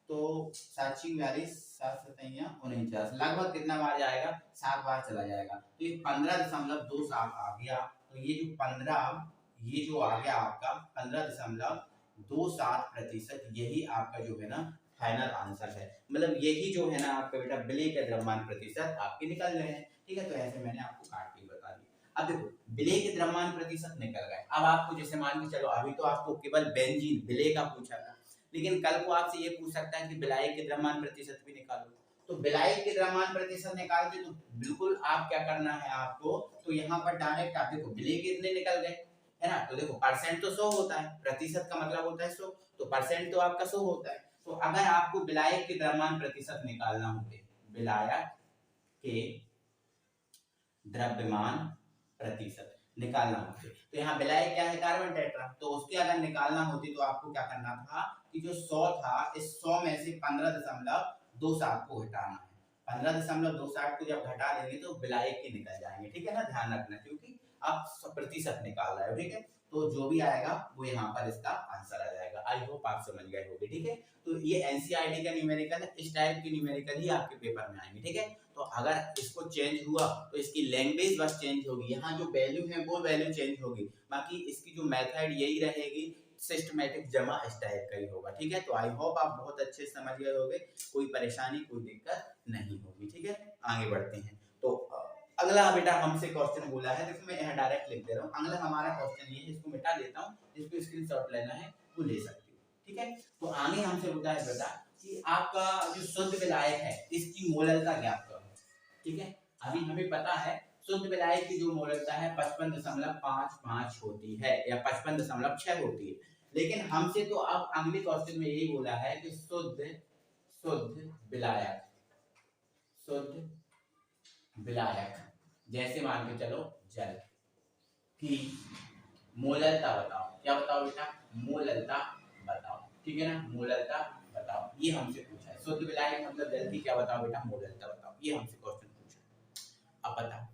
A: तो 7 42 7 7 49, लगभग कितना बार जाएगा 7 बार चला जाएगा, तो ये 15.27 आ गया। तो ये जो 15, ये जो आ गया आपका 15.27%, यही आपका जो है ना फाइनल आंसर है, मतलब यही जो है ना आपका बेटा विलय का द्रव्यमान प्रतिशत आपके निकल रहे हैं। ठीक है, तो ऐसे मैंने आपको काट के बता दिया। अब देखो विलय के द्रव्यमान प्रतिशत निकल गए, अब आपको जैसे मान के चलो अभी तो आपको केवल बेंजीन विलय का पूछा था, लेकिन कल को आपसे ये पूछ सकता है कि विलायक के द्रव्यमान प्रतिशत भी निकालो, तो विलायक के द्रव्यमान प्रतिशत निकाल के तो बिल्कुल आप क्या करना है आपको, तो यहाँ पर डायरेक्ट आप देखो विलय के इतने निकल गए, है ना, तो देखो परसेंट तो 100 होता है, प्रतिशत का मतलब होता है 100, तो परसेंट तो आपका 100 होता है, तो अगर आपको विलायक के द्रव्यमान प्रतिशत निकालना होते, विलायक के द्रव्यमान प्रतिशत निकालना होते, तो यहाँ विलायक क्या है कार्बन टेट्रा, तो उसके अगर निकालना होती तो आपको क्या करना था कि जो 100 था इस 100 में से 15.27 को घटाना है, 15.27 को जब घटा देंगे तो विलायक के निकल जाएंगे। ठीक है ना, ध्यान रखना, क्योंकि आप प्रतिशत निकाल रहे हो। ठीक है, तो जो भी आएगा वो यहाँ पर इसका आंसर आ जाएगा। आई होप आप समझ गए होंगे। ठीक है, तो ये एनसीईआरटी का न्यूमेरिकल है, इस टाइप के न्यूमेरिकल ही आपके पेपर में आएंगे। ठीक है, तो अगर इसको चेंज हुआ तो इसकी लैंग्वेज बस चेंज होगी, यहाँ जो वैल्यू है वो वैल्यू चेंज होगी, बाकी इसकी जो मेथड यही रहेगी, सिस्टमैटिक जमा इस टाइप का ही होगा। ठीक है, तो आई होप आप बहुत अच्छे से समझ गए होंगे, कोई परेशानी कोई दिक्कत नहीं होगी। ठीक है, आगे बढ़ते हैं। तो अगला बेटा हमसे क्वेश्चन बोला है, देखो मैं यहाँ डायरेक्ट लिख दे रहा हूँ। अगला हमारा क्वेश्चन ये है, इसको मिटा देता हूँ, जिसको स्क्रीनशॉट लेना है वो ले सकते हो। ठीक है, तो आगे हमसे बोला है बेटा कि आपका जो शुद्ध विलायक है इसकी मोलरता ज्ञात करो। ठीक है, अभी हमें पता है शुद्ध विलायक की जो मोलरता है 55.55 होती है या 55.6 होती है। लेकिन हमसे तो अब अगले क्वेश्चन में यही बोला है कि शुद्ध शुद्ध विलायक शुद्ध विलायक जैसे मान के चलो जल की मोलरता बताओ। क्या बताओ बेटा? मोलरता बताओ। ठीक है ना, मोलरता बताओ, ये हमसे पूछा है। शुद्ध विलायक मतलब जल की क्या बताओ बेटा? मोलरता बताओ, ये हमसे क्वेश्चन पूछा है। अब बताओ,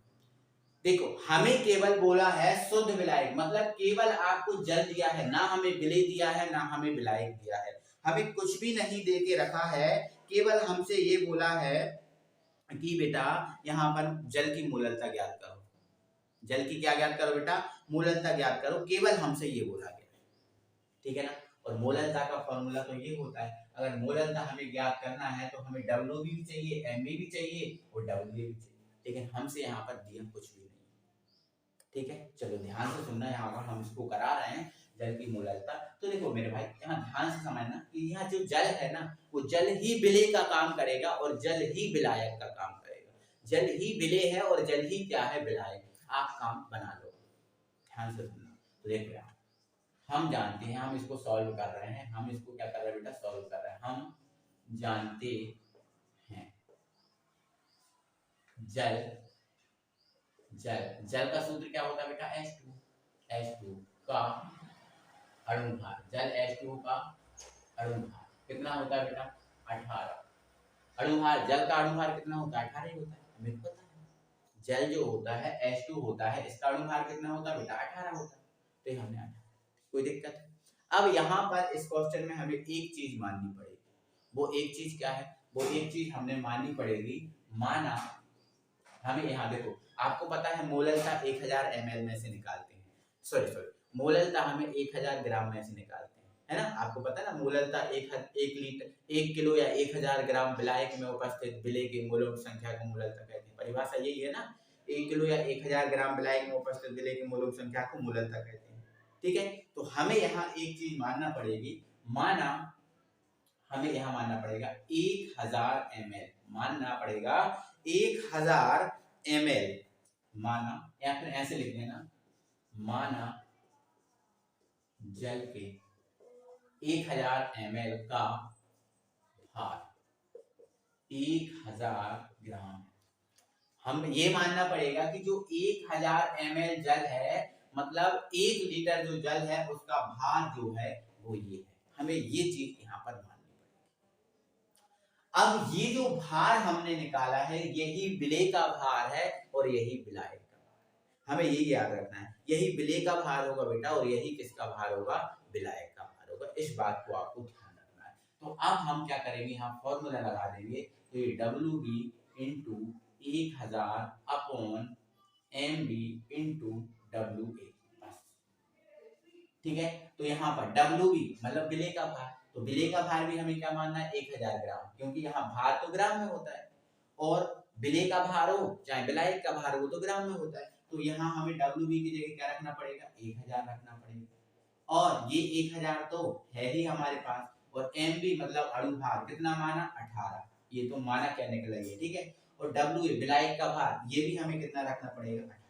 A: देखो हमें केवल बोला है शुद्ध विलायक, मतलब केवल आपको जल दिया है, ना हमें विलेय दिया है ना हमें विलायक दिया है, हमें कुछ भी नहीं दे के रखा है। केवल हमसे ये बोला है कि बेटा यहाँ पर जल की मोलरता ज्ञात करो। जल की क्या ज्ञात करो बेटा? मोलरता ज्ञात करो, केवल हमसे ये बोला गया है। ठीक है ना, और मोलरता का फॉर्मूला तो ये होता है, अगर मोलरता हमें ज्ञात करना है तो हमें डब्ल्यू भी चाहिए, एम भी चाहिए और डब्ल्यू भी चाहिए। लेकिन हमसे यहाँ पर दिया कुछ भी नहीं। ठीक है, चलो ध्यान से सुनना, यहाँ पर हम इसको करा रहे हैं जल की मोलरता। तो देखो मेरे भाई यहाँ ध्यान से समझना कि यहाँ जो जल है ना वो जल ही विलेय का काम करेगा और जल ही विलायक का काम करेगा। जल ही विलेय है और जल ही क्या है? विलायक। आप काम बना लो, ध्यान से सुनना। तो देखो यार हम जानते हैं, हम इसको सॉल्व कर रहे हैं, हम इसको क्या कर रहे हैं बेटा? सॉल्व कर रहे हैं। हम जानते हैं जल जल जल का सूत्र क्या होता है बेटा? H2 का अणुभार, जल H2 का अणुभार कितना होता है बेटा? 18। अणुभार, जल का अणुभार कितना होता है? 18 ही होता है, हमें पता है। जल जो होता है H2 होता है, इसका अणुभार कितना होता है बेटा? 18 होता है। तो ये हमने 18, कोई दिक्कत है? अब यहाँ पर इस क्वेश्चन में हमें एक चीज माननी पड़ेगी। वो एक चीज क्या है? वो एक चीज हमने माननी पड़ेगी, माना हमें यहाँ देखो आपको पता है मोलरता 1000 ml में से निकालते हैं, सॉरी मोलरता हमें 1000 ग्राम में से निकालते हैं, है ना? आपको पता है ना मोलरता 1 किलो या 1000 ग्राम विलायक में उपस्थित विलेय के मोलों की संख्या को मोलरता कहते हैं। परिभाषा यही है ना, 1 किलो या 1000 ग्राम विलायक में उपस्थित विलेय के मोलों की संख्या को मोलरता कहते हैं। ठीक है, तो हमें यहाँ एक चीज मानना पड़ेगी, माना हमें यहाँ मानना पड़ेगा 1000 ml, मानना पड़ेगा 1000 ml, माना, या फिर ऐसे लिख देना, माना जल के 1000 ml का भार 1000 ग्राम। हम ये मानना पड़ेगा कि जो 1000 ml जल है, मतलब 1 लीटर जो जल है उसका भार जो है वो ये है। हमें ये चीज यहाँ पर माननी पड़ेगी। अब ये जो भार हमने निकाला है यही विलेय का भार है और यही विलायक का भार। हमें ये याद रखना है, यही विलेय का भार होगा बेटा और यही किसका भार होगा? विलायक का भार होगा। इस बात को आपको ध्यान रखना है। तो अब हम क्या करेंगे, यहाँ फॉर्मूला लगा देंगे, तो ये WB into 1000 upon MB into WA, बस। ठीक है, तो यहाँ पर WB मतलब विलेय का भार, तो विलेय का भार भी हमें क्या मानना है? 1000 ग्राम, क्योंकि यहाँ भार तो ग्राम में होता है और विलेय का भार हो चाहे विलायक का भार हो तो ग्राम में होता है। तो यहाँ हमें WB की जगह क्या रखना पड़ेगा? 1000 रखना पड़ेगा। और ये 1000 तो है ही हमारे पास, और MB मतलब अणुभार कितना माना? 18, ये तो माना कहने के लिए, ठीक है। और WA विलायक का भार, ये भी हमें कितना रखना पड़ेगा? 18।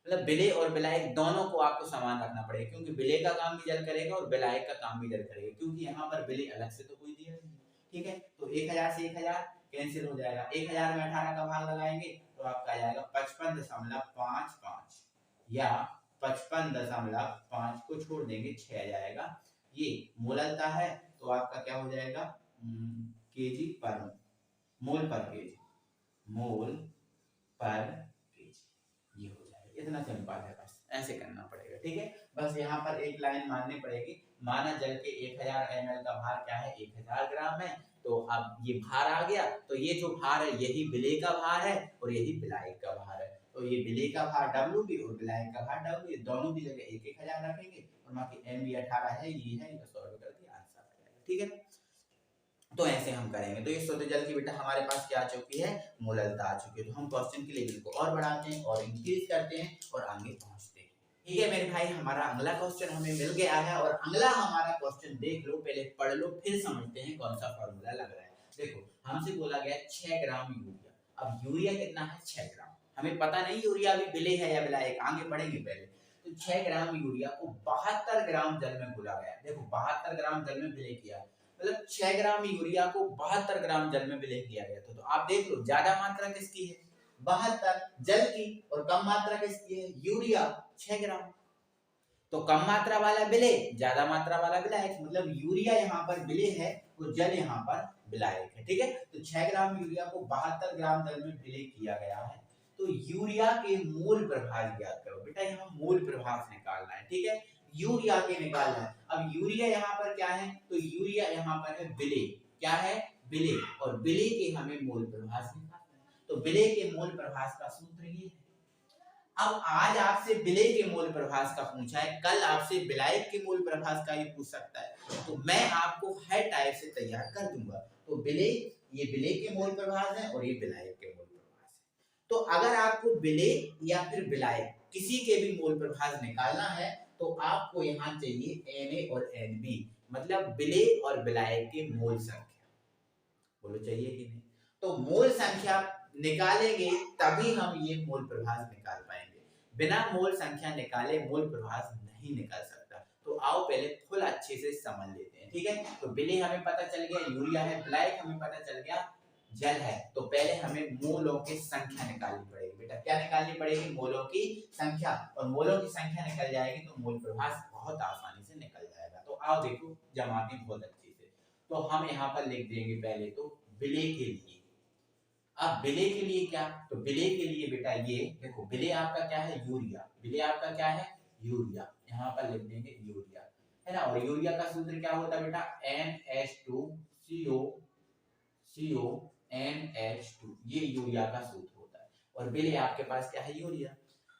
A: मतलब विलेय और विलायक दोनों को आपको समान रखना पड़ेगा, क्योंकि विलेय का काम भी जल करेगा और विलायक का काम भी जल करेगा, क्योंकि यहाँ पर विलेय अलग से तो कोई दिया नहीं। ठीक है, तो 1000 से 1000 कैंसिल हो जाएगा, 1000 में 18 का भाग लगाएंगे तो आपका आ जाएगा 55.55, या 55.5 को छोड़ देंगे 6 आ जाएगा। ये मोलरता है तो आपका क्या हो जाएगा? केजी पर मोल पर केजी, मोल पर केजी, ये हो जाएगा। इतना सिंपल है, बस ऐसे करना पड़ेगा। ठीक है, बस यहाँ पर एक लाइन माननी पड़ेगी, माना जल के 1000 ml का भार क्या है? 1000 ग्राम है। तो अब ये भार आ गया, तो ये जो भार है यही विलेय का भार है और यही विलायक का भार है। तो ये विलेय का भार WB और विलायक का भार W, दोनों की जगह 1000 रखेंगे और बाकी MB 18 है, ये है, सॉल्व कर दिया, आंसर आ जाएगा। ठीक है, तो ऐसे हम करेंगे। तो ये शुद्ध जल की बेटा हमारे पास क्या आ चुकी है, मोललता आ चुकी है। तो हम क्वेश्चन के लेवल को और बढ़ाते हैं और इंक्रीज करते हैं और आगे पहुंचते हैं। ठीक है मेरे भाई, हमारा अगला क्वेश्चन हमें मिल गया है और अगला हमारा क्वेश्चन देख लो, पहले पढ़ लो फिर समझते हैं कौन सा फॉर्मूला लग रहा है। देखो हमसे बोला गया 6 ग्राम यूरिया। अब यूरिया कितना है, 6 ग्राम। हमें पता नहीं यूरिया अभी विलेय है या विलायक, आगे बढ़ेंगे पहले। तो 6 ग्राम यूरिया को 72 ग्राम जल में घुला गया। देखो 72 ग्राम जल में विलेय किया, मतलब 6 ग्राम यूरिया को 72 ग्राम जल में विलेय किया गया। तो आप देख लो ज्यादा मात्रा किसकी है, 72 जल की, और कम मात्रा किसकी है, यूरिया 6 ग्राम। तो कम मात्रा वाला विलेय, ज्यादा मात्रा वाला विलायक, मतलब यूरिया यहाँ पर विलेय है तो जल यहाँ पर विलायक है। ठीक है, तो 6 ग्राम यूरिया को 72 ग्राम जल में विलेय किया गया है। तो यूरिया के मूल प्रभाव ज्ञात करो। बेटा यहाँ मूल प्रभाव निकालना है। ठीक है, यूरिया के निकालना है। अब यूरिया यहाँ पर क्या है, तो यूरिया यहाँ पर है विलेय। क्या है, विलेय, और विलेय के हमें मूल प्रभाव निकालना है। तो विलेय के मूल प्रभाव का सूत्र ये है। अब आज आपसे विलेय के मूल प्रभाव का पूछा है, कल आपसे विलायक के मूल प्रभाव का भी पूछ सकता है। तो मैं आपको हर टाइप से तैयार कर दूंगा। तो विलेय, ये विलेय के मूल प्रभाव है और ये विलायक के मूल प्रभाव है। तो अगर आपको विलेय या फिर विलायक किसी के भी मूल प्रभाव निकालना है तो आपको यहाँ चाहिए Na और Nb, मतलब विलेय और विलायक की मूल संख्या। बोलो चाहिए कि नहीं? तो मूल संख्या निकालेंगे तभी हम ये मूल प्रभाव निकाल पाएंगे। बिना मूल संख्या निकाले मूल प्रभाव नहीं निकल सकता। तो आओ पहले फुल अच्छे से समझ लेते हैं। ठीक है, तो विलेय हमें पता चल गया यूरिया है, विलायक हमें पता चल गया जल है। तो पहले हमें मोलों की संख्या निकालनी पड़ेगी। बेटा क्या निकालनी पड़ेगी, मोलों की संख्या। और मोलों की संख्या निकल जाएगी तो मूल प्रभाव बहुत आसानी से निकल जाएगा। तो आओ देखो जमाते हैं बहुत अच्छे से। तो हम यहाँ पर लिख देंगे पहले तो विलेय के लिए। अब विलेय के लिए क्या, तो विलेय के लिए बेटा ये देखो, विलेय आपका क्या है, यूरिया। विलेय आपका क्या है, यूरिया। यहाँ पर लिख देंगे यूरिया, है ना। और यूरिया का सूत्र क्या होता है बेटा, NH2CO NH2, ये यूरिया का सूत्र होता है। और विलेय आपके पास क्या है, यूरिया।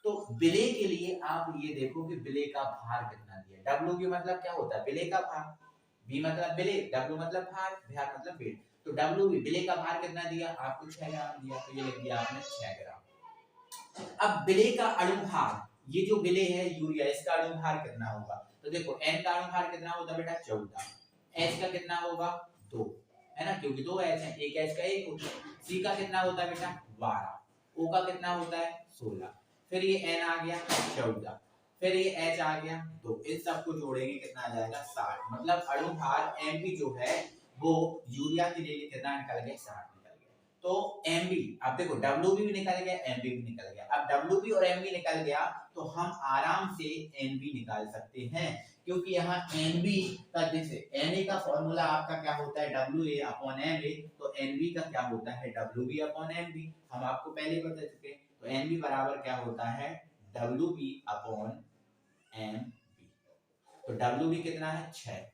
A: तो विलेय के लिए आप ये देखो कि विलेय का भार कितना दिया। W मतलब क्या होता है, विलेय का भार। V मतलब विलेय, W मतलब भार, भार मतलब वेट। तो W विलेय का भार कितना दिया आपको, 6 ग्राम दिया। तो ये लिख दिया आपने 6 ग्राम। अब विलेय का अणु भार, ये जो विलेय है यूरिया, इसका अणु भार कितना होगा। तो देखो N का अणु भार कितना होता है बेटा, 14। H का कितना होगा, 2, है ना, क्योंकि 2 H है, एक H का एक होता है। C का कितना होता है बेटा, 12। O का कितना होता है, 16। फिर ये N आ गया 14, फिर ये H आ गया 2। इन सबको जोड़ेंगे कितना आ जाएगा, 60। मतलब अणु भार Mb जो है वो यूरिया के लिए कितना निकल गया, 60 निकल गया। तो Mb, अब देखो Wb भी निकल गया, Mb भी निकल गया। अब Wb और Mb निकल गया तो हम आराम से Nb निकाल सकते हैं, क्योंकि यहाँ Nb का जैसे Na का फॉर्मूला आपका क्या होता है, WA/Na। तो Nb का क्या होता है, WB/Mb। हम आपको पहले ही बता चुके। तो Nb बराबर क्या होता है, WB/Mb। तो WB कितना है, 6,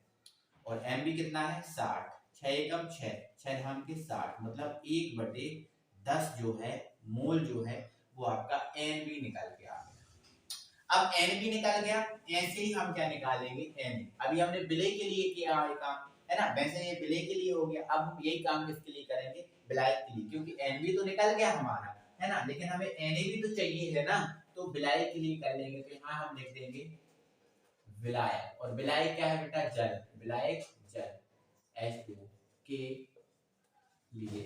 A: और Mb कितना है, 60। 6 एकम 6, 6 धाम के 60, मतलब 1/10 जो है मोल जो है वो आपका Nb निकल के आ गया। अब Nb निकल गया, ऐसे ही हम क्या निकालेंगे, Na। अभी हमने विलेय के लिए किया ये काम, है ना, वैसे ये विलेय के लिए हो गया। अब हम यही काम किसके लिए करेंगे, विलायक के लिए, क्योंकि Nb तो निकल गया हमारा, है ना, लेकिन हमें Na भी तो चाहिए, है ना। तो विलायक के लिए कर लेंगे। तो यहाँ हम लिख देंगे विलायक। और विलायक क्या है बेटा, जल। विलायक जल H2O के लिए।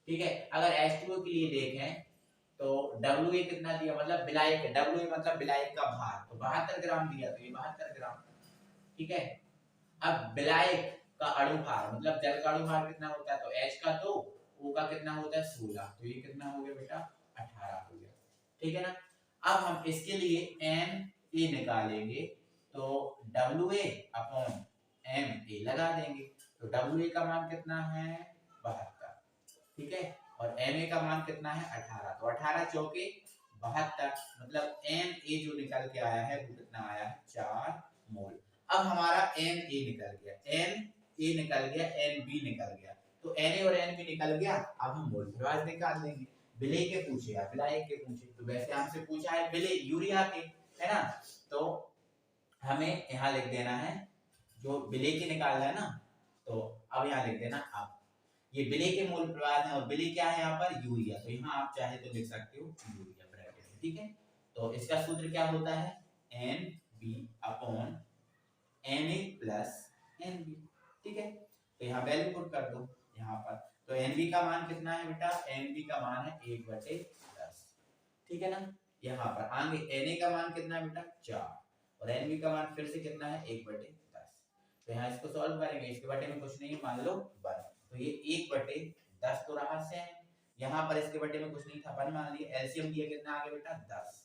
A: ठीक है, अगर H2O के लिए देखें तो WA कितना दिया, मतलब विलायक, WA मतलब विलायक का भार, तो 72 ग्राम दिया, तो ये 72 ग्राम। ठीक है, अब विलायक का अणु भार, मतलब जल का अणु भार कितना होता है, तो H का 2, O का कितना होता है 16, तो ये कितना हो गया बेटा, 18 हो गया। ठीक है ना। अब हम इसके लिए Na निकालेंगे तो WA/Ma लगा देंगे। तो WA का मान कितना है, 72। ठीक है, और Na का मान कितना है, 18। तो 18 चौके 72, मतलब Na जो निकल के आया है वो कितना आया है, 4 मोल। अब हमारा Na निकल गया, Na निकल गया, Nb निकल गया। तो Na और Nb निकल गया। अब हम मोल प्रभाव निकाल देंगे। विलेय के पूछे या विलायक के पूछे, तो वैसे हमसे पूछा है विलेय यूरिया के, है ना। तो हमें यहाँ लिख देना है, जो विलेय के निकालना है ना, तो अब यहाँ लिख देना अब ये विलेय के मोल प्रवाह है और विलेय क्या है यहाँ पर यूरिया, तो यहाँ आप चाहे तो लिख सकते हो यूरिया ब्रैकेट में, ठीक है। तो इसका सूत्र क्या होता है NB upon Na plus NB, ठीक है। तो यहाँ वैल्यू पुट कर दो यहाँ पर, तो NB का मान कितना है बेटा, NB का मान है 1/10, ठीक है ना। यहाँ पर आगे Na का मान कितना है बेटा 4 और NB का मान फिर से कितना है 1/10। तो यहाँ इसको सॉल्व करेंगे, इसके बटे में कुछ नहीं है, मान लो 1, तो ये 1/10 तो रहा से है, यहाँ पर इसके बटे में कुछ नहीं था 1 मान लिया, एलसीएम दिया कितना आ गया बेटा 10,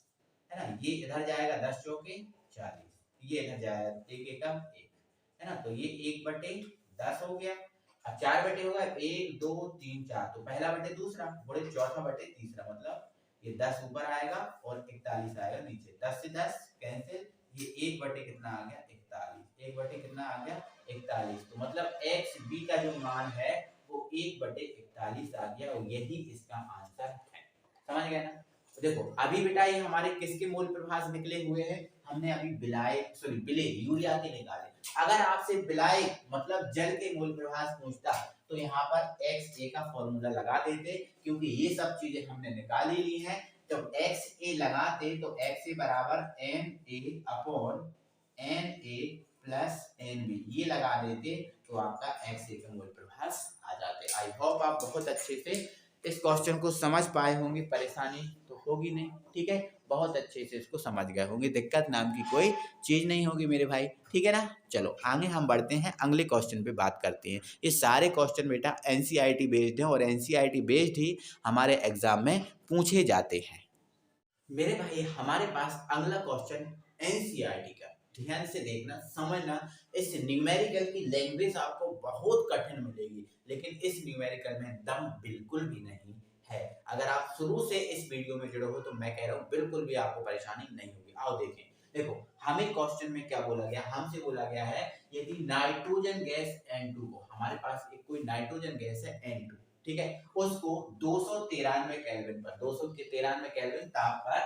A: है ना। ये इधर जाएगा 10 चौके 40, ये इधर जाएगा 1 एकम 1, है ना। तो ये 1/10 हो गया। अब 4 बटे होगा 1 2 3 4, तो पहला बटे दूसरा बड़े चौथा बटे तीसरा, मतलब ये 10 ऊपर आएगा और 41 आएगा नीचे, 10 से 10 कैंसिल, ये 1 बटे कितना आ गया 41, 1 बटे कितना आ गया 41, तो मतलब एक्स बी का जो मान है वो 1/41 आ गया और यही इसका आंसर है। समझ गए ना। तो देखो अभी बेटा ये हमारे किसके मोल प्रभास निकले हुए हैं, हमने अभी विलेय यूरिया के निकाले। अगर आपसे विलायक मतलब जल के मूल प्रभास पूछता तो यहाँ पर XA का फॉर्मूला लगा देते, क्योंकि ये सब चीजें हमने निकाल ही ली हैं। जब XA लगाते तो XA बराबर NA upon NA plus NB ये लगा देते तो आपका XA का मूल प्रभास आ जाते। आई होप आप बहुत अच्छे से इस क्वेश्चन को समझ पाए होंगे, परेशानी तो होगी नहीं, ठीक है। बहुत अच्छे से इसको समझ गए होंगे, दिक्कत नाम की कोई चीज नहीं होगी मेरे भाई, ठीक है ना। चलो आगे हम बढ़ते हैं, अगले क्वेश्चन पे बात करते हैं। ये सारे क्वेश्चन बेटा एनसीईआरटी बेस्ड हैं और एनसीईआरटी बेस्ड ही हमारे एग्जाम में पूछे जाते हैं मेरे भाई। हमारे पास अगला क्वेश्चन एनसीईआरटी का, ध्यान से देखना समझना। इस न्यूमेरिकल की लैंग्वेज आपको बहुत कठिन मिलेगी, लेकिन इस न्यूमेरिकल में दम बिल्कुल भी नहीं है। अगर आप शुरू से इस वीडियो में जुड़े हो तो मैं कह रहा हूँ बिल्कुल भी आपको परेशानी नहीं होगी। आओ देखें, देखो हमें क्वेश्चन में क्या बोला गया, हमसे बोला गया है यदि नाइट्रोजन गैस N2 को, हमारे पास एक कोई नाइट्रोजन गैस है N2, ठीक है, उसको 293 केल्विन पर 293 केल्विन ताप पर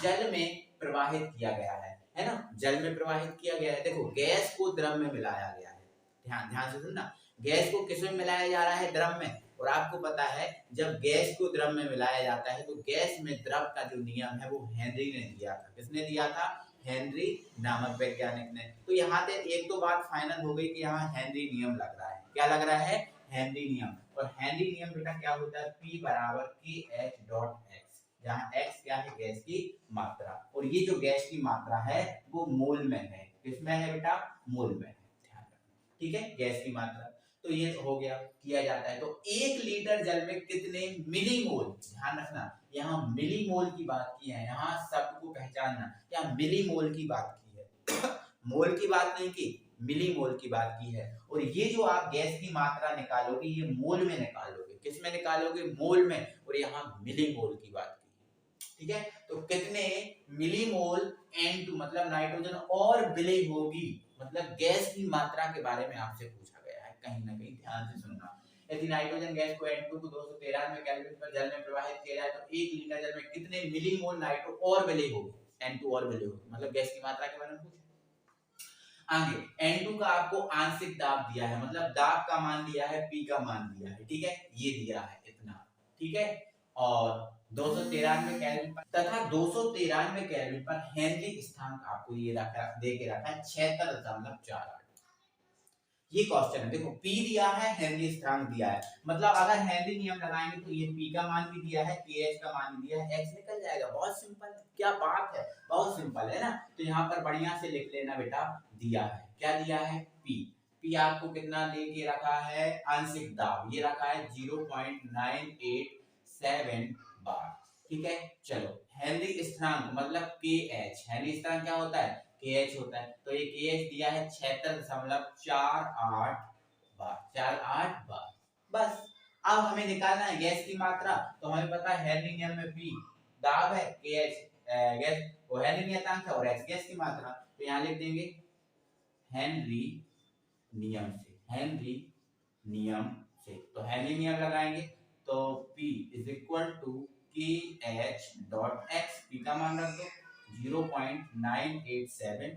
A: जल में प्रवाहित किया गया है ना, जल में प्रवाहित किया गया है। देखो गैस को द्रव में मिलाया गया है, ध्यान ध्यान से सुनना, गैस को किस में मिलाया जा रहा है, द्रव में। और आपको पता है जब गैस को द्रव में मिलाया जाता है तो गैस में द्रव का जो नियम है वो हेनरी ने दिया था। किसने दिया था, हेनरी नामक वैज्ञानिक ने। तो यहाँ पे एक तो बात फाइनल हो गई कि यहाँ हेनरी नियम लग रहा है। क्या लग रहा है, हेनरी नियम। और हेनरी नियम बेटा क्या होता है, P बराबर KH.X, जहाँ X क्या है, गैस की मात्रा, और ये जो गैस की मात्रा है वो मोल में है। किसमें है बेटा, मोल में है, ध्यान रखना, ठीक है, गैस की मात्रा। तो ये हो गया, किया जाता है। तो 1 लीटर जल में कितने मिलीमोल, ध्यान रखना यहाँ मिलीमोल की बात की है, यहाँ शब्द को पहचानना, यहाँ मिलीमोल की बात की है मोल की बात नहीं की, मिलीमोल की बात की है। और ये जो आप गैस की मात्रा निकालोगे ये मोल में निकालोगे, किस में निकालोगे, मोल में, और यहाँ मिलीमोल की बात की है, ठीक है। तो कितने मिलीमोल N2 मतलब नाइट्रोजन और विलेय होगी, मतलब गैस की मात्रा के बारे में आपसे पूछा गया है, कहीं ना कहीं ध्यान से सुनना। यदि नाइट्रोजन गैस को N2 को 293 केल्विन पर जल में प्रवाहित किया जाए तो 1 लीटर जल में कितने मिलीमोल नाइट्रो और विलेय होगी, N2 और विलेय होगी, मतलब गैस की मात्रा के बारे में पूछा। आगे N2 का आपको आंशिक दाब दिया है, मतलब दाब का मान दिया है, P का मान दिया है, ठीक है, ये दिया है इतना, ठीक है। और 293 केल्विन पर तथा 293 केल्विन पर हेनरी स्थिरांक आपको ये रखा दे के रखा है 76.48। ये क्वेश्चन है, देखो P दिया है, हेनरी स्थिरांक दिया है, मतलब अगर हेनरी नियम लगाएंगे तो ये P का मान भी दिया है, KH का मान भी दिया है, X निकल जाएगा। बहुत सिंपल, क्या बात है, बहुत सिंपल है ना। तो यहाँ पर बढ़िया से लिख लेना बेटा, दिया है, क्या दिया है, P आपको कितना दे के रखा है, आंशिक दाब ये रखा है 0.987 बार, ठीक है। चलो हेनरी स्थिरांक मतलब KH, हेनरी स्थिरांक क्या होता है, KH होता है, तो ये KH दिया है 76.48 बार, 48 बार। बस अब हमें निकालना है गैस की मात्रा, तो हमें पता है हेनरी नियम में P दाब है, KH गैस वो हेनरी नियतांक है, और X गैस की मात्रा। तो यहाँ लिख देंगे हेनरी नियम से, हेनरी नियम से, तो हेनरी नियम लगाएंगे तो P is equal to KH.X, P का मान रख दो 0.987,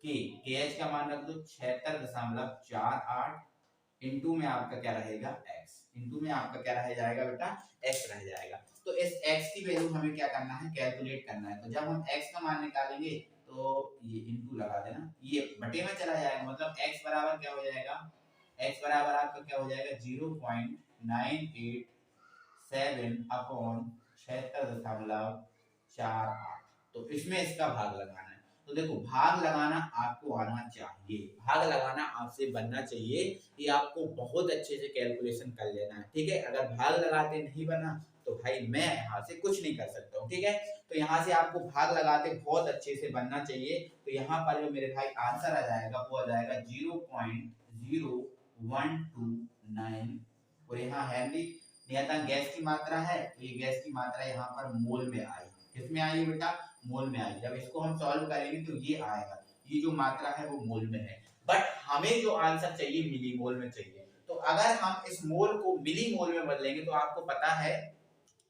A: KH का मान रख दो 76.48 इनटू में आपका क्या रहेगा x, इनटू में आपका क्या रह जाएगा बेटा x रह जाएगा। तो इस x की वैल्यू हमें क्या करना है, कैलकुलेट करना है। तो जब हम x का मान निकालेंगे तो ये इनटू लगा देना, ये बटे में चला जाएगा, मतलब x बराबर क्या हो जाएगा, x बराबर आपका क्या हो जाएगा 0.987 अपॉन 76.48। तो इसमें इसका भाग लगाना है। तो देखो भाग लगाना आपको आना चाहिए, भाग लगाना आपसे बनना चाहिए, ये आपको बहुत अच्छे से कैलकुलेशन कर लेना है, ठीक है। अगर भाग लगाते नहीं बना तो भाई मैं यहाँ से कुछ नहीं कर सकता हूँ, ठीक है। तो यहाँ से आपको भाग लगाते बहुत अच्छे से बनना चाहिए। तो यहाँ पर जो मेरे भाई आंसर आ जाएगा वो आ जाएगा 0.0129, और यहाँ हेनरी नियतन गैस की मात्रा है, ये गैस की मात्रा यहाँ पर मोल में आई, किसमें आई बेटा, मोल में आई। जब इसको हम सॉल्व करेंगे तो ये आएगा, ये जो मात्रा है वो मोल में है, बट हमें जो आंसर चाहिए मिली मोल में चाहिए। तो अगर हम इस मोल को मिली मोल में बदलेंगे तो आपको पता है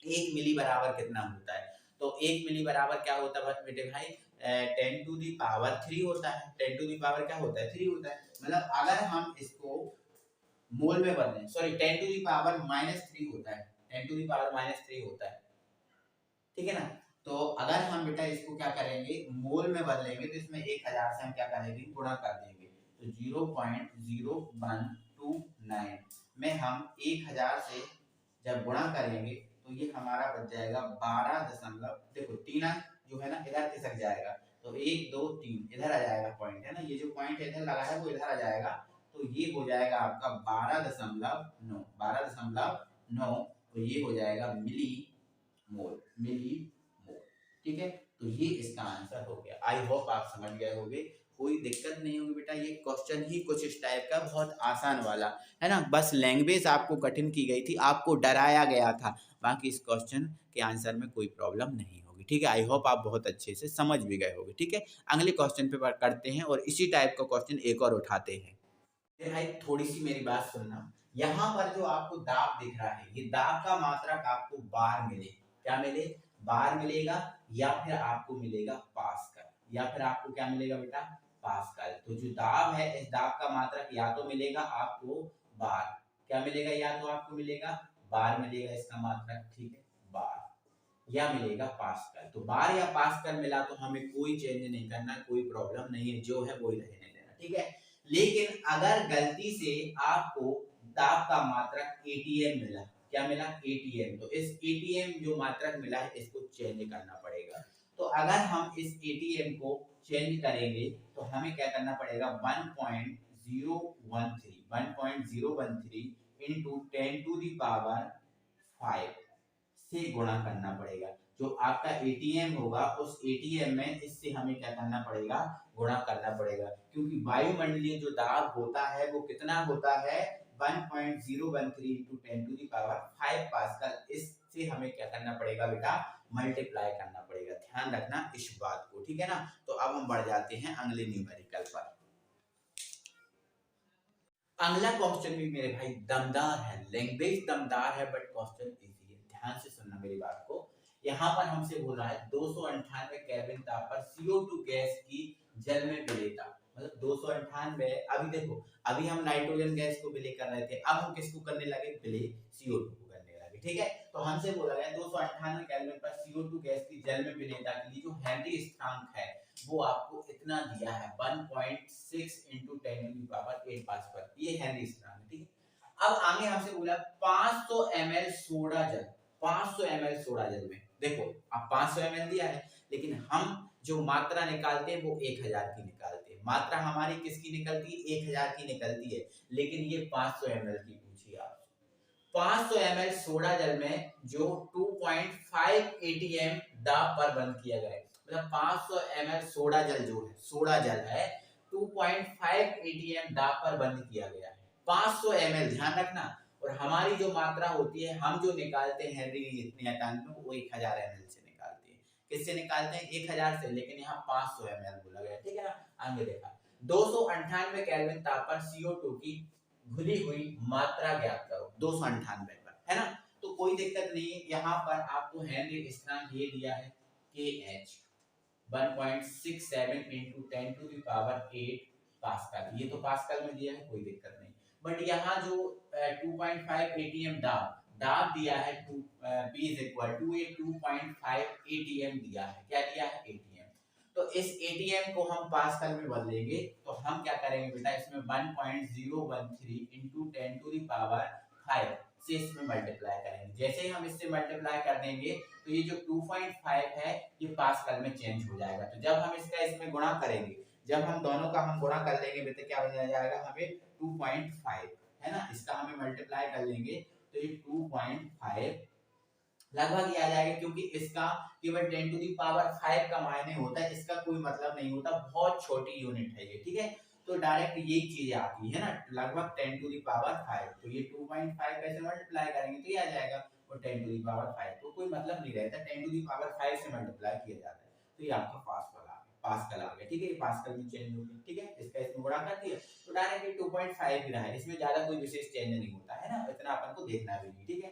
A: 1 मिली बराबर कितना होता है। तो 1 मिली बराबर क्या होता है बेटे भाई, 10⁻³ होता है। 10⁻³ क्या होता है, 3 होता है। मतलब अगर हम इसको मोल में बदलें, सॉरी 10⁻³ होता है, 10⁻³ होता है, ठीक है ना। तो अगर हम बेटा इसको क्या करेंगे मोल में बदलेंगे तो इसमें 1000 से हम क्या करेंगे गुणा कर देंगे। तो 0.0129 में हम 1000 से जब गुणा करेंगे तो ये हमारा बच जाएगा 12 दशमलव, देखो 3 अंक जो है ना इधर खिसक जाएगा, तो 1 2 3 इधर आ जाएगा पॉइंट, है ना, ये जो पॉइंट इधर लगा है वो इधर आ जाएगा। तो ये हो जाएगा आपका 12.9, 12.9, तो ये हो जाएगा मिली मोल, मिली मोल, ठीक है। तो ये इसका आंसर हो गया। आई होप आप समझ गए होंगे, कोई दिक्कत नहीं होगी बेटा। ये क्वेश्चन ही कुछ इस टाइप का, बहुत आसान वाला है ना, बस लैंग्वेज आपको कठिन की गई थी, आपको डराया गया था, बाकी इस क्वेश्चन के आंसर में कोई प्रॉब्लम नहीं होगी, ठीक है। आई होप आप बहुत अच्छे से समझ भी गए होंगे, ठीक है। अगले क्वेश्चन पे करते हैं और इसी टाइप का क्वेश्चन एक और उठाते हैं। भाई थोड़ी सी मेरी बात सुनना, यहाँ पर जो आपको दाब दिख रहा है, ये दाब का मात्रक आपको बार मिले, क्या मिले, बार मिलेगा, या फिर आपको मिलेगा पास्कल, या फिर आपको क्या मिलेगा बेटा पास्कल। तो जो दाब है इस दाब का मात्रक या तो मिलेगा आपको बार, क्या मिलेगा, या तो आपको मिलेगा बार मिलेगा इसका मात्रक, ठीक है, बार, या मिलेगा पास्कल। तो बार या पास्कल मिला तो हमें कोई चेंज नहीं करना, कोई प्रॉब्लम नहीं है, जो है वही रहने देना, ठीक है। लेकिन अगर गलती से आपको दाब का मात्रक एटीएम मिला, क्या मिला, एटीएम, तो इस एटीएम जो मात्रक मिला है इसको चेंज करना पड़ेगा। तो अगर हम इस एटीएम को चेंज करेंगे तो हमें क्या करना पड़ेगा 1.013 इंटू 10⁵ से गुणा करना पड़ेगा। जो आपका एटीएम होगा उस एटीएम में इससे हमें क्या करना पड़ेगा गुणा करना पड़ेगा, क्योंकि वायुमंडलीय जो दाब होता है वो कितना होता है 1.013 इंटू 10⁵ पास्कल। इससे हमें क्या करना पड़ेगा बेटा मल्टीप्लाई करना पड़ेगा, ध्यान रखना इस बात को, ठीक है ना। तो अब हम बढ़ जाते हैं अगले न्यूमेरिकल पर। अगला क्वेश्चन भी मेरे भाई दमदार है, लैंग्वेज दमदार है, बट क्वेश्चन इजी है, ध्यान से सुनना मेरी बात को। यहाँ पर हमसे बोल रहा है 298 केल्विन ताप पर CO2 गैस की जल में विलेयता, मतलब 298। अभी देखो अभी हम नाइट्रोजन गैस को विलय कर रहे थे, अब हम किसको करने लगे विलय CO2 को करने लगे, ठीक है। तो हमसे बोला गया 298 केल्विन पर CO2 गैस की जल में विलेयता के लिए जो हेनरी स्थिरांक है वो आपको इतना दिया है 1.6 इंटू 10⁸ पास्कल, ये हेनरी स्थिरांक, ठीक है। अब आगे हमसे बोला 500 ml सोडा जल, 500 ml सोडा जल में, देखो अब 500 ml दिया है, लेकिन हम जो मात्रा निकालते हैं वो 1000 की निकालते हैं, मात्रा हमारी किसकी निकलती है 1000 की निकलती है, लेकिन ये 500 ml की पूछी आप। 500 ml सोडा जल में जो 2.5 atm दाब पर बंद किया गया है, मतलब 500 ml सोडा जल जो है, सोडा जल है 2.5 atm दाब पर बंद किया गया है, 500 ml ध्यान रखना। और हमारी जो मात्रा होती है हम जो निकालते हैं हेनरी नियतांक में वो 1000 ml से निकालते हैं, किससे निकालते हैं 1000 से, लेकिन यहाँ 500 ml बोला गया, ठीक है ना। आगे देखा 298 केल्विन ताप पर CO2 की घुली हुई मात्रा ज्ञात करो, 298 पर, है ना। तो कोई दिक्कत नहीं है, यहाँ पर आपको हेनरी स्थिरांक ये दिया है KH 1.67 इंटू 10⁸ पास्कल, ये तो पास्कल में दिया है, कोई दिक्कत नहीं। बट यहाँ जो 2.5 एटीएम दाब दिया है, P इज इक्वल टू ये 2.5 एटीएम दिया है। क्या दिया है? एटीएम। तो इस एटीएम को हम पास्कल में बदलेंगे तो हम क्या करेंगे बेटा, इसमें 1.013 इंटू 10 टू द पावर 5 से इसमें मल्टीप्लाई करेंगे। जैसे ही हम इससे मल्टीप्लाई कर देंगे तो ये जो 2.5 है ये पास्कल में चेंज हो जाएगा। तो जब हम इसका इसमें गुणा करेंगे, जब हम दोनों का हम गुणा कर लेंगे बेटा, क्या बन जाएगा हमें 2.5, है ना, इसका हमें मल्टीप्लाई कर लेंगे तो ये 2.5 लगभग ये आ जाएगा, क्योंकि इसका केवल 10 टू दी पावर 5 का मायने होता है, इसका कोई मतलब नहीं होता, बहुत छोटी यूनिट है ये, ठीक है। तो डायरेक्ट यही चीजें आती है ना, लगभग 10 टू दी पावर 5। तो ये 2.5 कैसे मल्टीप्लाई करेंगे तो ये आ जाएगा, और 10 टू दी पावर 5 तो कोई मतलब नहीं रहता, 10 टू दी पावर 5 से मल्टीप्लाई किया जाता है। तो ये आपका पास्कल आ गया, ठीक है। ये पास्कल में चेंज हो गया, ठीक है। इसका इसमें गुणा कर दिया तो डायरेक्ट ये 2.5 ही रहा है, इसमें ज्यादा कोई विशेष चेंज नहीं होता है ना, इतना अपन को देखना भी नहीं, ठीक है।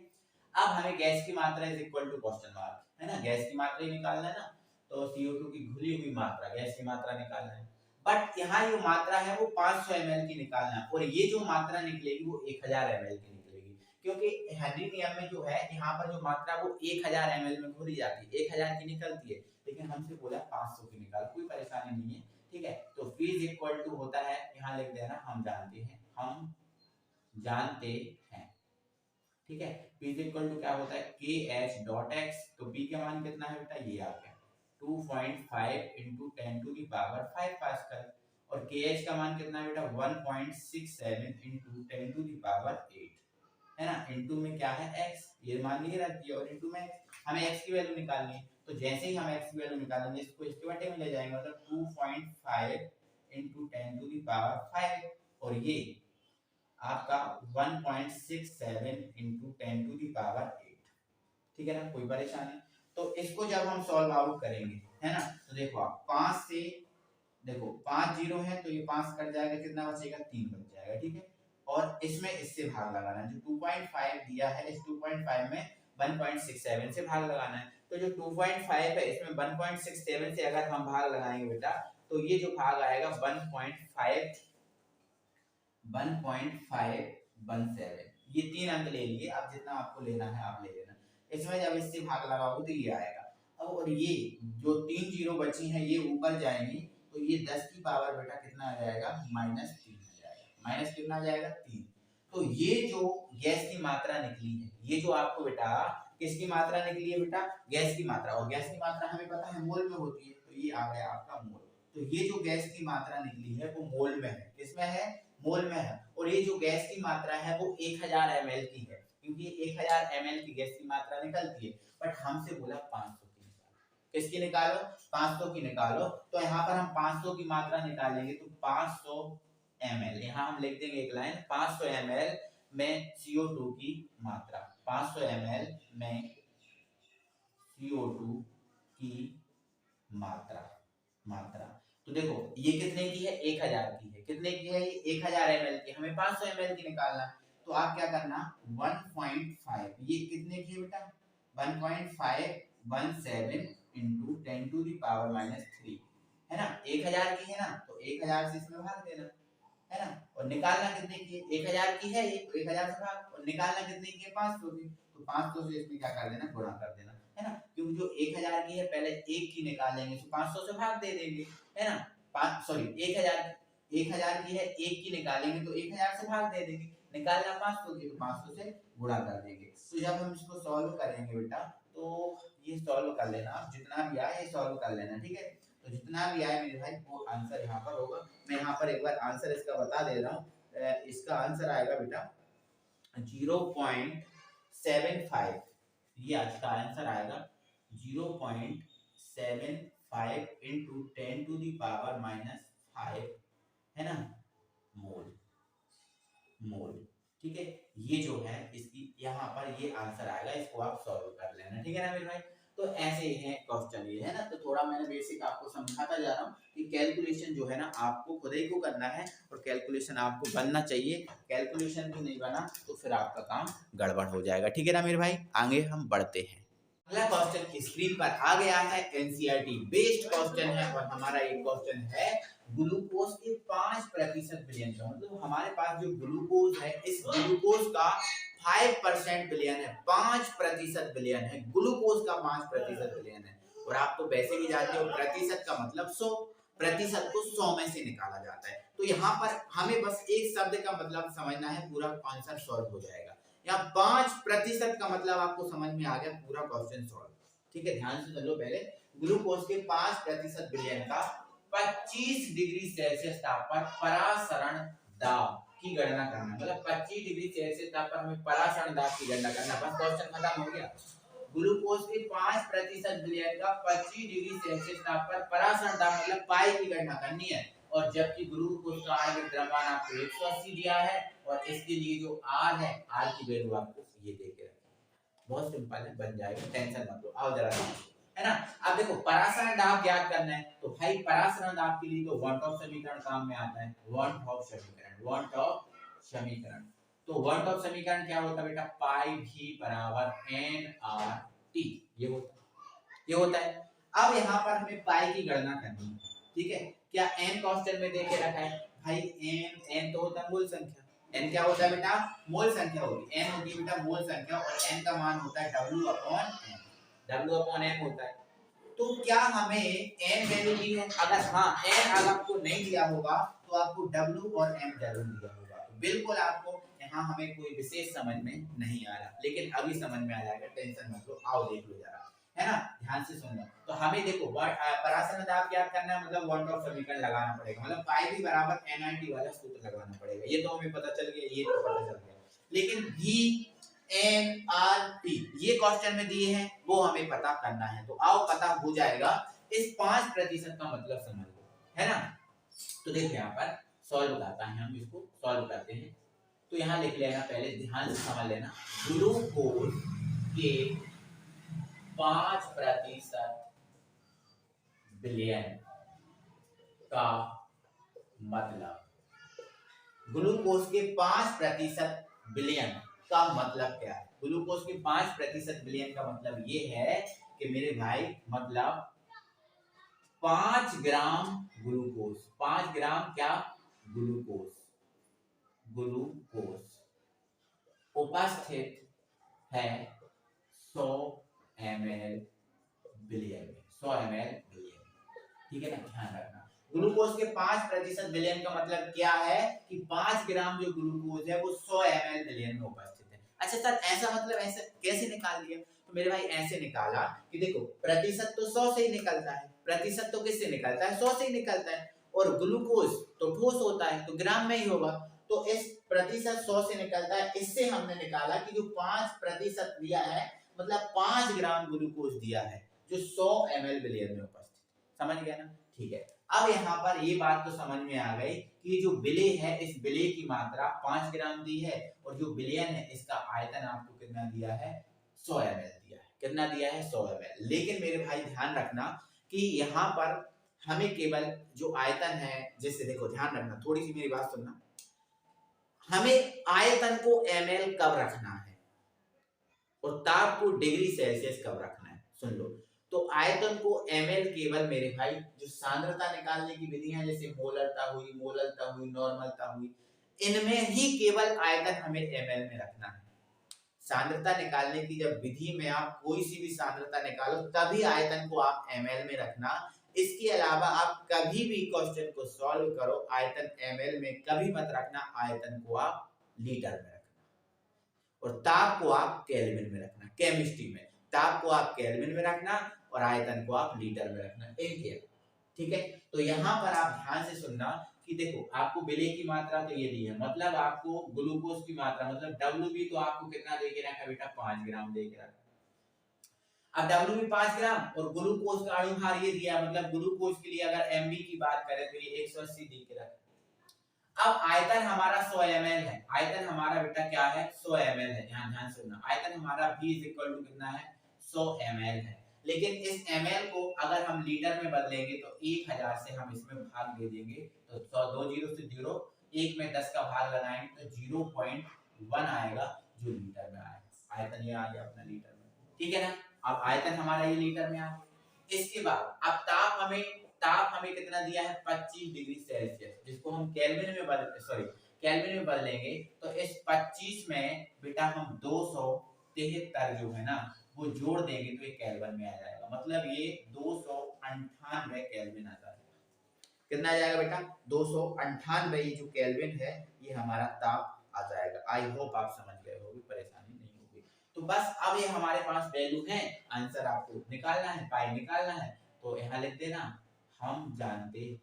A: अब हमें गैस की मात्रा is equal to question mark, है ना, गैस की मात्रा ही निकालना है ना। तो CO2 की घुली हुई मात्रा, गैस की मात्रा निकालना है। बट यहाँ जो मात्रा है वो 500 ml की निकालना है, और ये जो मात्रा निकलेगी वो 1000 ml की निकलेगी, क्योंकि हेनरी नियम में जो है यहाँ पर जो मात्रा वो 1000 ml में घोली जाती है, 1000 की निकलती है, लेकिन हमसे बोला 500 की निकाल, कोई परेशानी नहीं है, ठीक है। तो P इज इक्वल टू होता है, यहाँ लिख देना हम जानते हैं, ठीक है। P इज इक्वल टू क्या होता है, KH डॉट X। तो P का मान कितना है बेटा, ये आ गया 2.5 into 10 to the power 5 pascal, और KH का मान कितना है बेटा 1.67 इंटू 10 टू दी पावर 8, है ना। इंटू में क्या है x, ये मान नहीं रख दिया, और इंटू में हमें x की वैल्यू निकालनी है। तो जैसे ही हम x की वैल्यू निकालेंगे इसको इसके बटे में ले जाएंगे, मतलब 2.5 इंटू 10 टू दी पावर 5, और ये आपका 1.67 इंटू 10 टू दी पावर 8, ठीक है ना, कोई परेशानी। तो इसको जब हम सॉल्व आउट करेंगे, है ना, तो देखो आप 5 से, देखो 5 जीरो है तो ये 5 कट जाएगा, कितना बचेगा 3 बच जाएगा, ठीक है। और इसमें इससे भाग लगाना है, जो 2.5 दिया है इस 2.5 में 1.67 से भाग लगाना है। तो जो 2.5 है इसमें 1.67 से अगर हम भाग लगाएंगे बेटा, तो ये जो भाग आएगा 1.517, ये 3 अंक ले लिए, अब जितना आपको लेना है आप ले लेना। इसमें जब इससे भाग लगाओगे तो ये आएगा। अब और ये जो 3 जीरो बची हैं ये ऊपर जाएंगी, तो ये 10 की पावर बेटा कितना आ जाएगा, -3 आ जाएगा। माइनस कितना आ जाएगा 3। तो ये जो गैस की मात्रा निकली है, ये जो आपको बेटा किसकी मात्रा निकली है बेटा, गैस की मात्रा, और गैस की मात्रा हमें पता है मोल में होती है, तो ये आ गया आपका मोल। तो ये जो गैस की मात्रा निकली है वो मोल में है, किसमें है, मोल में है। और ये जो गैस की मात्रा है वो 1000 ml की है, क्योंकि 1000 ml की गैस की मात्रा निकलती है, बट हमसे बोला 500 की निकालो। किसकी निकालो, 500 की निकालो। तो यहाँ पर हम 500 की मात्रा निकालेंगे, तो 500 ml, यहाँ हम लिख देंगे एक लाइन, 500 ml में CO2 की मात्रा, 500 ml में CO2 की मात्रा। तो देखो ये कितने की है, 1000 की है, कितने की है ये 1000 ml की, हमें 500 ml की निकालना है। तो आप क्या करना, 1.5, ये कितने की है बेटा 1.517 इंटू 10 टू दी पावर -3, है ना, 1000 की है ना, तो 1000 से इसमें भाग देना, है ना। और निकालना कितने की है, 1000 की है ये, तो 1000 से भाग, और निकालना कितने की है 500 की, तो 500 से इसमें क्या कर देना, गुणा कर देना, है ना। क्योंकि जो 1000 की है पहले एक की निकालेंगे तो 500 से भाग दे देंगे, है ना। 1000 की है, एक की निकालेंगे तो 1000 से भाग दे देंगे, निकालना 500 की तो 500 से गुणा कर देंगे। तो जब हम इसको सॉल्व करेंगे बेटा, तो ये सॉल्व कर लेना आप, जितना भी आए सॉल्व कर लेना, ठीक है। तो जितना भी आए मेरे भाई वो आंसर यहाँ पर होगा। मैं यहाँ पर एक बार आंसर इसका बता दे रहा हूँ। इसका आंसर आएगा बेटा 0.75, ये आज का आंसर आएगा 0.75 इंटू 10 टू दी पावर -5, है ना, मोल, ठीक है। ये जो है इसकी यहाँ पर ये आंसर आएगा, इसको आप सॉल्व कर लेना, ठीक है ना मेरे भाई। तो ऐसे ही है क्वेश्चन ये, है ना। तो थोड़ा मैंने बेसिक आपको समझाता जा रहा हूँ कि कैलकुलेशन जो है ना आपको खुद ही को करना है, और कैलकुलेशन आपको बनना चाहिए। कैलकुलेशन भी नहीं बना तो फिर आपका काम गड़बड़ हो जाएगा, ठीक है ना मेरे भाई। आगे हम बढ़ते हैं। अगला क्वेश्चन स्क्रीन पर आ गया है, एनसीईआरटी बेस्ड क्वेश्चन है, और हमारा ये क्वेश्चन है ग्लूकोज के 5% विलयन का मतलब हमारे पास जो ग्लूकोज है इस ग्लूकोज का 5% विलयन है, 5% विलयन है, ग्लूकोज का 5% विलयन है। और आप तो वैसे भी जानते हो प्रतिशत का मतलब 100, प्रतिशत को 100 में से निकाला जाता है। तो यहाँ पर हमें बस एक शब्द का मतलब समझना है, पूरा आंसर सॉल्व हो जाएगा। यहाँ 5% का मतलब आपको समझ में आ गया, पूरा क्वेश्चन सॉल्व। ठीक है, ध्यान से चलो। पहले ग्लूकोज के 5% विलयन का 25 डिग्री सेल्सियस ताप पर परासरण दाब की गणना करना, मतलब 25 डिग्री सेल्सियस ताप पर हमें परासरण दाब की गणना करना। बस क्वेश्चन खत्म हो गया। ग्लूकोज के 5% विलयन का 25 डिग्री सेल्सियस ताप पर परासरण दाब मतलब पाई की गणना करनी है। और जबकि ग्लूकोज का आणविक द्रव्यमान आपको 180 दिया है और इसके लिए जो आर है, आर की वैल्यू आपको ये दे के रखी। बहुत सिंपल है, बन जाएगा, टेंशन मत लो। आओ जरा, है ना। अब देखो परासरण दाब ज्ञात करना है, तो भाई परासरण दाब के लिए तो वन टॉप समीकरण काम में आता है। वन टॉप समीकरण, वन टॉप समीकरण। तो वन टॉप समीकरण क्या होता है बेटा, पाई भी बराबर एन आर टी, ये होता है। अब यहाँ पर हमें पाई की गणना करनी है। ठीक है, क्या एन क्वेश्चन में देके रखा है भाई, एन तो होता है मूल संख्या। एन क्या होता है बेटा, मूल संख्या होगी। एन होती है बेटा मूल संख्या और एन का मान होता है W upon N, W upon N होता है। तो क्या हमें एन वैल्यू दी है? अगर हाँ एन अगर आपको नहीं दिया होगा तो आपको डब्ल्यू और एम जरूर दिया होगा। तो बिल्कुल आपको यहाँ हमें कोई विशेष समझ में नहीं आ रहा, लेकिन अभी समझ में आ जाएगा, टेंशन मत लो। आओ देख लो जरा, है ना, ध्यान से सुनना। तो हमें देखो परासरण दाब क्या करना है, मतलब वन टॉप समीकरण लगाना पड़ेगा, मतलब पाई भी बराबर एनआईटी वाला सूत्र लगाना पड़ेगा। ये तो हमें पता चल गया, ये तो पता चल गया, लेकिन भी एन आर टी ये क्वेश्चन में दिए हैं, वो हमें पता करना है। तो आओ पता हो जाएगा। इस 5% का मतलब समझ लो, है ना। तो देखो यहाँ पर सॉल्व करता है, हम इसको सॉल्व करते हैं। तो यहाँ लिख लेना, पहले ध्यान से समझ लेना। ग्लूकोज के 5% विलयन का मतलब, ग्लूकोज के 5% विलयन का मतलब क्या है? ग्लूकोज के 5% विलयन का मतलब ये है कि मेरे भाई, मतलब 5 ग्राम ग्लूकोज, 5 ग्राम क्या, ग्लूकोज, ग्लूकोज उपस्थित है 100 ml विलयन में, 100 ml विलयन। ठीक है ना, ध्यान रखना। ग्लूकोज के 5% विलयन का मतलब क्या है कि 5 ग्राम जो ग्लूकोज है वो 100 ml विलयन में उपस्थित है। अच्छा सर, ऐसा मतलब ऐसे कैसे निकाल दिया? तो मेरे भाई ऐसे निकाला कि देखो प्रतिशत तो 100 से ही निकलता है, प्रतिशत तो किससे निकलता है, 100 से ही निकलता है। और ग्लूकोज तो ठोस होता है तो ग्राम में ही होगा, तो इस प्रतिशत 100 से निकलता है। इससे हमने निकाला कि जो 5% दिया है, मतलब 5 ग्राम ग्लूकोज दिया है जो 100 ml विलयन में उपस्थित। समझ गया ना? ठीक है। अब यहाँ पर ये बात तो समझ में आ गई कि जो विलेय है, इस विलेय की मात्रा 5 ग्राम दी है और जो विलयन है इसका आयतन आपको कितना दिया है, 100 ml दिया है। कितना दिया है, 100 ml। लेकिन मेरे भाई ध्यान रखना कि यहाँ पर हमें केवल जो आयतन है, जैसे देखो ध्यान रखना, थोड़ी सी मेरी बात सुनना, हमें आयतन को ml कब रखना है और ताप को डिग्री सेल्सियस कब रखना है, सुन लो। तो आयतन को ml केवल मेरे भाई जो सांद्रता निकालने की विधियां, जैसे मोलरता हुई, मोललता हुई, नॉर्मलता हुई, इनमें ही केवल आयतन हमें ml में रखना है। सांद्रता निकालने की जब विधि में आप कोई सी भी सांद्रता निकालो तभी आयतन को आप ml में रखना। इसके अलावा आप कभी भी क्वेश्चन को सॉल्व करो, आयतन ml में कभी मत रखना, आयतन को आप लीटर में रखना और ताप को आप केल्विन में रखना। केमिस्ट्री में ताप को आप केल्विन में रखना और आयतन को आप लीटर में रखना। ठीक है, तो यहाँ पर आप ध्यान से सुनना कि देखो आपको विलेय की मात्रा तो ये दी है, मतलब आपको ग्लूकोज की मात्रा, मतलब डब्ल्यू भी तो आपको कितना दे के रखा बेटा, 5 ग्राम दे के रखा। अब डब्ल्यू भी 5 ग्राम और ग्लूकोज का अणु भार ये दिया, मतलब ग्लूकोज के लिए अगर एमबी की बात करें तो ये 180 दे के रखा। अब आयतन हमारा 100 ml है, आयतन हमारा बेटा क्या है, 100 ml है। ध्यान सुनना, आयतन हमारा V कितना है, 100 ml है। लेकिन इस ml को अगर हम लीटर में बदलेंगे तो 1000 से हम इसमें भाग दे देंगे, तो 100 2 जीरो से जीरो, एक में 10 का भाग लगाएंगे तो 0.1 आएगा जो लीटर में आएगा। आयतन ये आ गया अपना लीटर में। ठीक है ना, अब आयतन हमारा ये लीटर में आ गया। इसके बाद अब ताप हमें ताप हमें कितना दिया है 25 डिग्री सेल्सियस, जिसको हम केल्विन में बदलेंगे तो इस 25 में बेटा हम 273 जो है ना वो जोड़ देंगे तो ये केल्विन में आ जाएगा, मतलब ये 298 केल्विन आ जाएगा। कितना आ जाएगा बेटा 298, ये जो केल्विन है ये हमारा ताप आ जाएगा। आई होप आप समझ गए होगी, परेशानी नहीं होगी। तो बस अब ये हमारे पास वैल्यू है, आंसर आपको निकालना है, पाई निकालना है, तो यहाँ लिख देना हम जानते हैं।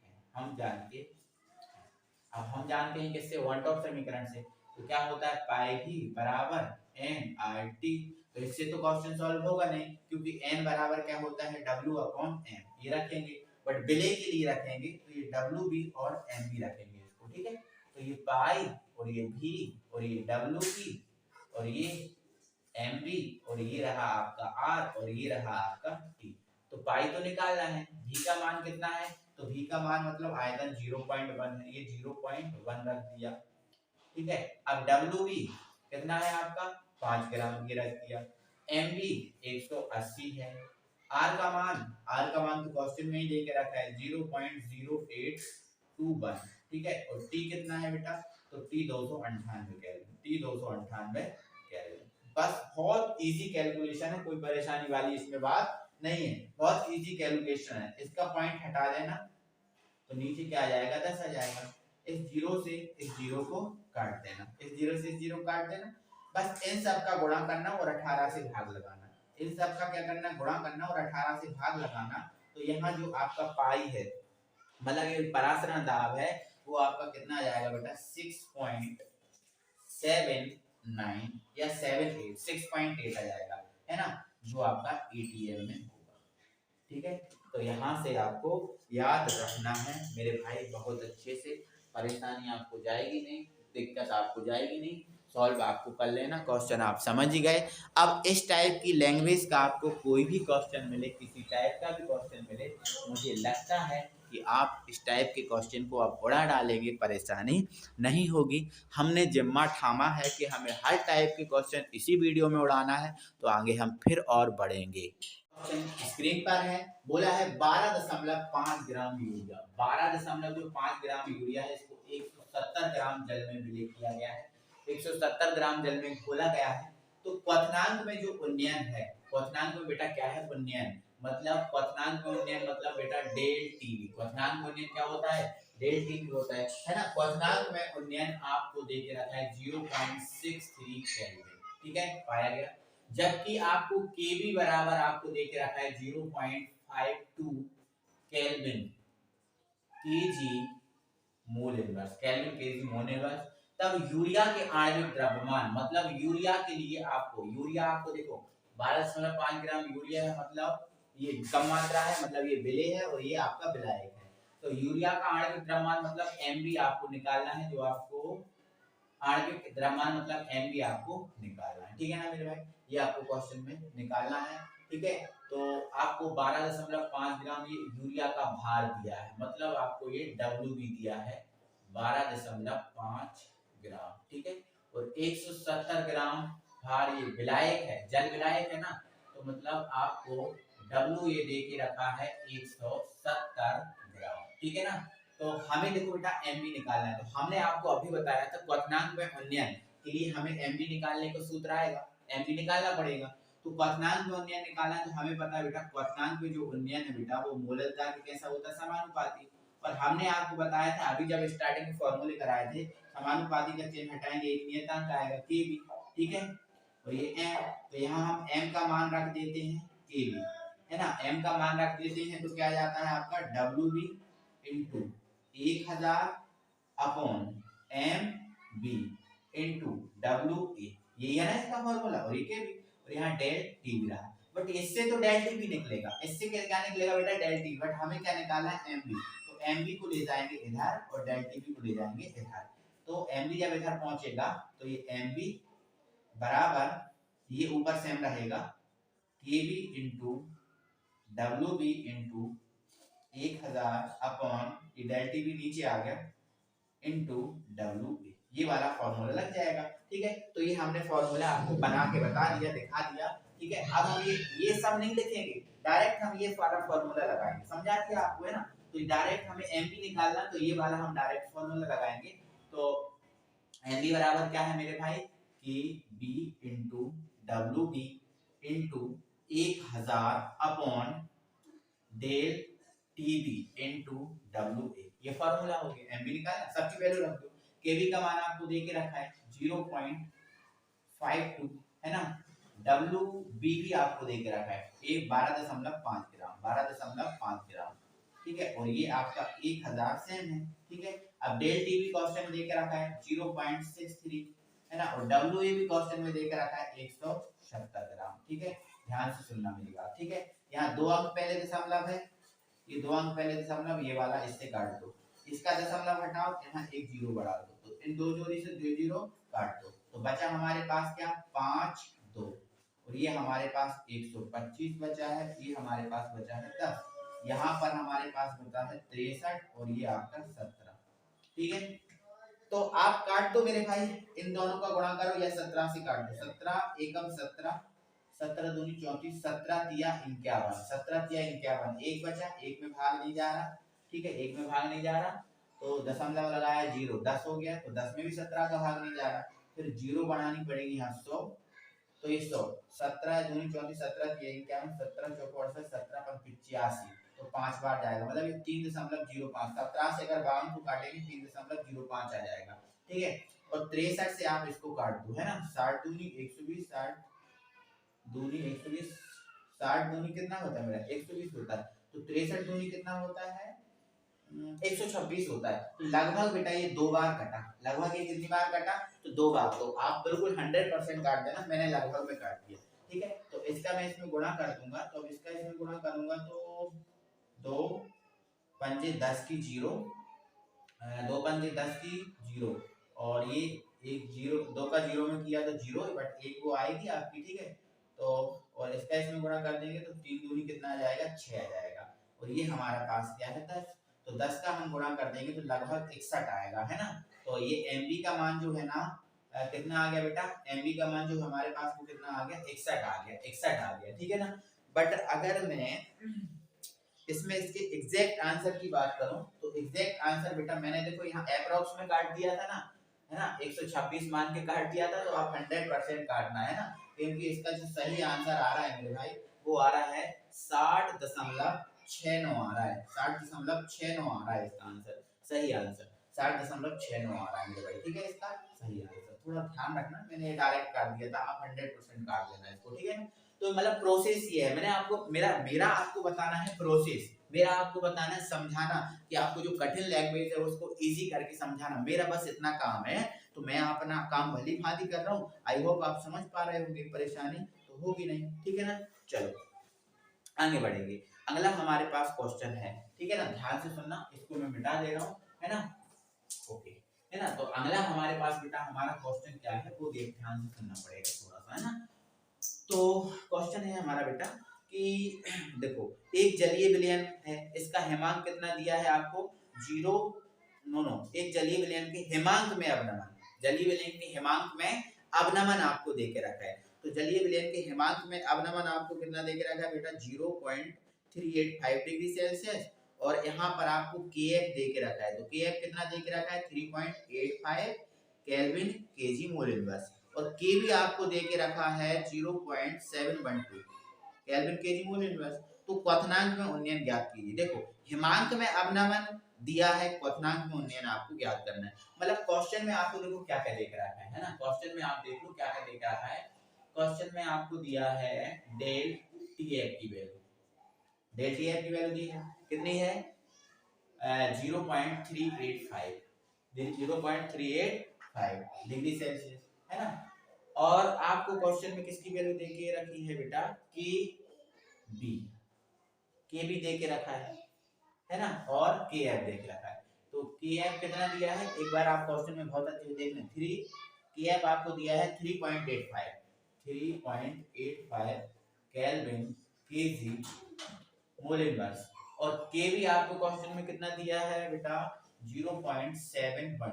A: अब हम जानते हैं किससे, वन टॉप समीकरण से। तो क्या होता है पाई भी बराबर एन आर टी। तो इससे तो क्वेश्चन सॉल्व होगा नहीं, क्योंकि एन बराबर क्या होता है डब्ल्यू अपॉन एम, ये रखेंगे, बट विलय के लिए रखेंगे तो ये डब्ल्यू भी और एम भी रखेंगे इसको, ठीक है। तो ये पाई और ये भी और ये डब्ल्यू भी और ये एम भी और ये रहा आपका आर और ये रहा आपका टी। तो पाई तो निकालना है, भी का मान कितना है, तो भी का मान मतलब आयतन 0.1 है, ये 0.1 रख दिया, ठीक है। अब डब्ल्यू भी कितना है आपका 5 ग्राम, ये रख दिया। एम भी 180 है। आर का मान तो क्वेश्चन में ही देके रखा है 0.0821, ठीक है। और टी कितना है बेटा, तो टी 298 केल्विन। बस बहुत इजी कैलकुलेशन है, कोई परेशानी वाली इसमें बात नहीं है, बहुत इजी कैलकुलेशन है। इसका पॉइंट हटा देना तो नीचे क्या आ जाएगा 10 आ जाएगा। इस जीरो से इस जीरो को काट देना, इस जीरो से इस जीरो काट देना, बस इन सब का गुणा करना और 18 से भाग लगाना। इन सब का क्या करना, गुणा करना और 18 से भाग लगाना। तो यहाँ जो आपका पाई है, मतलब ये परासरण दाब है, वो आपका कितना आ जाएगा बेटा 6.79 या 6.8 आ जाएगा, है ना, जो आपका एटीएम में होगा, ठीक है। तो यहाँ से आपको याद रखना है मेरे भाई, बहुत अच्छे से, परेशानी आपको जाएगी नहीं, दिक्कत आपको जाएगी नहीं, सॉल्व आपको कर लेना, क्वेश्चन आप समझ ही गए। अब इस टाइप की लैंग्वेज का आपको कोई भी क्वेश्चन मिले, किसी टाइप का भी क्वेश्चन मिले, मुझे लगता है कि आप इस टाइप के क्वेश्चन को आप उड़ा डालेंगे, परेशानी नहीं होगी। हमने जिम्मा ठामा है कि हमें हर टाइप के क्वेश्चन इसी वीडियो में उड़ाना है, तो आगे हम फिर और बढ़ेंगे। स्क्रीन पर है, बोला है 12.5 ग्राम यूरिया, 12.5 ग्राम यूरिया है, इसको 170 ग्राम जल में विलय किया गया है, 170 ग्राम जल में घोला गया है। तो क्वथनांक में जो उन्नयन है, क्वथनांक में बेटा क्या है उन्नयन, मतलब क्वथनांक में उन्नयन मतलब बेटा डेल टीवी, क्वथनांक में उन्नयन क्या होता है डेल टीवी होता है ना। क्वथनांक में उन्नयन आपको दे के रखा है 0.63 केल्विन, ठीक है, पाया गया। जबकि आपको केबी बराबर आपको दे के रखा है 0.52 kelvin KG mole inverse, kelvin KG mole inverse. तब यूरिया के आणविक द्रव्यमान, मतलब यूरिया के लिए आपको देखो 12.5 ग्राम यूरिया है, मतलब ये कम मात्रा है, मतलब ये विलय है और ये आपका विलायक है। तो यूरिया का आणविक द्रव्यमान मतलब एमबी आपको निकालना है, जो आपको आणविक द्रव्यमान मतलब एमबी आपको निकालना है, ठीक है ना मेरे भाई, ये आपको क्वेश्चन में निकालना है, ठीक है। तो आपको 12.5 ग्राम ये यूरिया का भार दिया है, मतलब आपको ये डब्ल्यू भी दिया है 12.5 ग्राम, ठीक है। और 170 ग्राम भार ये विलायक है, जल विलायक है ना, तो मतलब आपको डब्ल्यू ये दे के रखा है 170 ग्राम, ठीक है ना। तो हमें देखो बेटा एमबी निकालना है, तो हमने आपको अभी बताया था क्वथनांक में उन्नयन के लिए हमें एमबी निकालने का सूत्र आएगा, एमबी निकालना पड़ेगा। तो क्वथनांक में उन्नयन निकालना है, तो हमें पता है बेटा क्वथनांक में जो उन्नयन है बेटा वो मोललता के कैसा होता है समानुपाती। और हमने आपको बताया था अभी जब स्टार्टिंग में फॉर्मूले कराए थे, समानुपाती का चिन्ह हटाएंगे, एक नियतांक आएगा केबी, ठीक है। और ये एम, तो यहाँ हम एम का मान रख देते हैं केबी, है ना, एम का मान रख देते हैं तो क्या जाता है आपका W B into 1000 upon M B into W A, यही है ना इसका फॉर्मूला, और ये के भी, और यहाँ डेल टी भी रहा, बट इससे तो डेल टी भी निकलेगा, इससे क्या निकलेगा बेटा डेल टी, बट हमें क्या निकालना है एम बी, तो एम बी को ले जाएंगे इधर और डेल टी भी को ले जाएंगे इधर। तो एम बी जब इधर पहुंचेगा तो ये एम बी बराबर ये ऊपर सेम रहेगा K B into W B into 1000 upon ये डेल टी भी नीचे आ गया इंटू डब्ल्यू ए, ये वाला फॉर्मूला लग जाएगा, ठीक है। तो ये हमने फॉर्मूला आपको बना के बता दिया, दिखा दिया, ठीक है। अब हम ये सब नहीं लिखेंगे, डायरेक्ट हम ये वाला फॉर्मूला लगाएंगे, समझा दिया आपको, है ना। तो डायरेक्ट हमें एमबी निकालना, तो ये वाला हम डायरेक्ट फॉर्मूला लगाएंगे। तो एमबी बराबर क्या है मेरे भाई, K B into W B into 1000 upon del TB into W A, ये फॉर्मूला हो गया। एमबी निकालना, सबकी वैल्यू रख दो। केबी का मान आपको दे के रखा है 0.52 है ना, डब्ल्यू बी भी आपको दे के रखा है 12.5 ग्राम, 12.5 ग्राम, ठीक है। और ये आपका 1000 सेम है, ठीक है। अब डेल टी भी क्वेश्चन में दे के रखा है 0.63 है ना, और डब्ल्यू ए भी क्वेश्चन में दे के रखा है 170 ग्राम, ठीक है। ध्यान से सुनना मेरी बात, ठीक है। यहाँ 2 अंक पहले दशमलव है, ये 2 अंक पहले दशमलव, ये वाला इससे काट दो, इसका दशमलव हटाओ, यहाँ एक जीरो बढ़ा दो, तो इन दो जोड़ी से 2 जीरो काट दो, तो बचा हमारे पास क्या 5 2, और ये हमारे पास 125 बचा है, ये हमारे पास बचा है 10, यहाँ पर हमारे पास बचा है 63 और ये आपका 17, ठीक है। तो आप काट दो मेरे भाई, इन दोनों का गुणा करो या 17 से काट दो, 17 एकम 17, 17 दूनी 34, 17 तिया 51, 17 तिया 51, एक बचा, एक में भाग नहीं जा रहा, ठीक है, एक में भाग नहीं जा रहा, तो दशमलव लगाया 0, 10 हो गया, तो 10 में भी 17 का भाग नहीं जा रहा, फिर 0 बनानी पड़ेगी यहाँ 100, तो ये 100, 17 दूनी 34, 17 तिया 51, 17 चौको 68, 17 पंच 85, तो 5 बार जाएगा, मतलब ये 3.05, 17 से अगर 52 को काटेंगे 3.05 आ जाएगा, ठीक है। और 63 से आप इसको काट दो, है ना, 60 दूनी 120, 60 दूनी 120, 60 दूनी कितना होता है मेरा 120 होता है, तो 63 दूनी कितना होता है 126 होता है, तो लगभग बेटा ये 2 बार कटा, लगभग ये कितनी बार कटा, तो 2 बार, तो आप बिल्कुल 100% काट देना, मैंने लगभग में काट दिया, ठीक है। तो इसका मैं इसमें गुणा कर दूंगा, तो इसका इसमें गुणा करूंगा तो 2 पंजे 10 की 0, 2 पंजे 10 की 0, और ये एक 0, 2 का 0 में किया तो 0, बट एक वो आएगी आपकी, ठीक है। तो और इसका इसमें गुणा कर देंगे तो 3 दूनी कितना आ जाएगा 6 आ जाएगा, और ये हमारा पास क्या है 10, तो 10 का हम गुणा कर देंगे तो लगभग 61 आएगा, है ना। तो ये एमबी का मान जो है ना कितना आ गया बेटा, एमबी का मान जो हमारे पास वो कितना आ गया 61 आ गया, 61 आ गया, ठीक है ना। बट अगर मैं इसमें इसके एग्जैक्ट आंसर की बात करूं, तो एग्जैक्ट आंसर बेटा मैंने देखो यहाँ अप्रॉक्स में काट दिया था ना, है ना, 126 मान के काट दिया था, तो आप 100% काटना है ना, क्योंकि इसका जो सही आंसर आ रहा है मेरे भाई, वो आ रहा है 60.69 आ रहा है, 60.69 आ रहा है इसका आंसर, सही आंसर 60.69 आ रहा है मेरे भाई, ठीक है, इसका सही आंसर। थोड़ा ध्यान रखना, मैंने डायरेक्ट काट दिया था, आप 100% काट लेना इसको, ठीक है। तो मतलब प्रोसेस ये है, मैंने आपको मेरा मेरा आपको बताना है प्रोसेस, मेरा आपको बताना है समझाना, कि आपको जो कठिन लैंग्वेज है उसको इजी करके समझाना, मेरा बस इतना काम है। तो मैं अपना काम भली भांति कर रहा हूँ, आई होप आप समझ पा रहे होंगे, परेशानी तो होगी नहीं, ठीक है ना। चलो आगे बढ़ेंगे, अगला हमारे पास क्वेश्चन है, ठीक है ना, ध्यान से सुनना, इसको मैं मिटा दे रहा हूँ, है ना, ओके, है ना। तो अगला हमारे पास बेटा हमारा क्वेश्चन क्या है वो देख ध्यान से सुनना पड़ेगा थोड़ा सा, है ना। तो क्वेश्चन है हमारा बेटा कि देखो एक जलीय विलयन है, इसका हेमांक कितना दिया है आपको 0, नो एक जलीय विलयन के हेमांक में अवनमन, जलीय विलयन के हेमांक में अवनमन आपको दे के रखा है, तो जलीय विलयन के हेमांक में अवनमन आपको कितना दे के रखा है बेटा 0.385 डिग्री सेल्सियस, और यहाँ पर आपको केएफ दे के रखा है, तो केएफ कितना दे के रखा है 3.85 केल्विन केजी मोल इनवर्स, और के भी आपको दे के रखा है 0.712 केल्विन केजी मोल इनवर्स। तो क्वथनांक में उन्नयन ज्ञात कीजिए, देखो हिमांक में अवनमन दिया है, क्वथनांक में उन्नयन आपको ज्ञात करना है, मतलब क्वेश्चन में आपको देखो क्या क्या देख रखा है ना, क्वेश्चन में आप देख लो क्या क्या देख रखा है, क्वेश्चन में आपको दिया है डेल टीएफ की वैल्यू, डेल टीएफ की वैल्यू दी है, कितनी है 0.385 डिग्री सेल्सियस, है ना। और आपको क्वेश्चन में किसकी वैल्यू देके रखी है बेटा के बी, के बी दे के रखा है ना, और के एफ दे के रखा है, तो के एफ कितना दिया है एक बार आप क्वेश्चन में बहुत अच्छे से देख लें, 3 के एफ आपको दिया है 3.85 केल्विन केजी मोल इनवर्स, और के भी आपको क्वेश्चन में कितना दिया है बेटा 0.712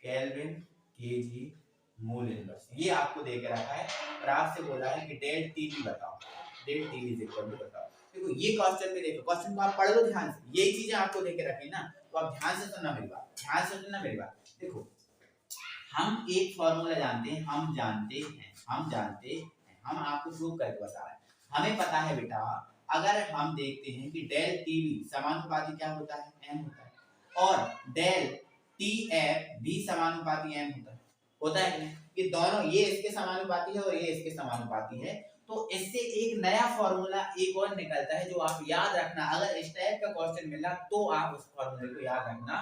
A: केल्विन केजी मोल इनवर्स, ये आपको दे के रखा है, और आपसे बोला है कि डेल टी भी बताओ, del T is equal to बताओ। देखो ये क्वेश्चन में देखो, क्वेश्चन को आप पढ़ लो ध्यान से, यही चीजें आपको देके रखी ना, तो आप ध्यान से सुनना मेरी बात, ध्यान से सुनना मेरी बात। देखो हम एक फॉर्मूला जानते हैं, हम आपको प्रूव करके बता रहे हैं। हमें पता है बेटा, अगर हम देखते हैं कि डेल टीवी समानुपाती क्या होता है, एम होता है, और डेल टीएफ भी समानुपाती एम होता है नहीं? कि दोनों ये इसके समानुपाती है और ये इसके समानुपाती है, तो इससे एक नया फॉर्मूला एक और निकलता है जो आप याद रखना। अगर इस टाइप का क्वेश्चन मिला तो आप उस फॉर्मूले को याद रखना।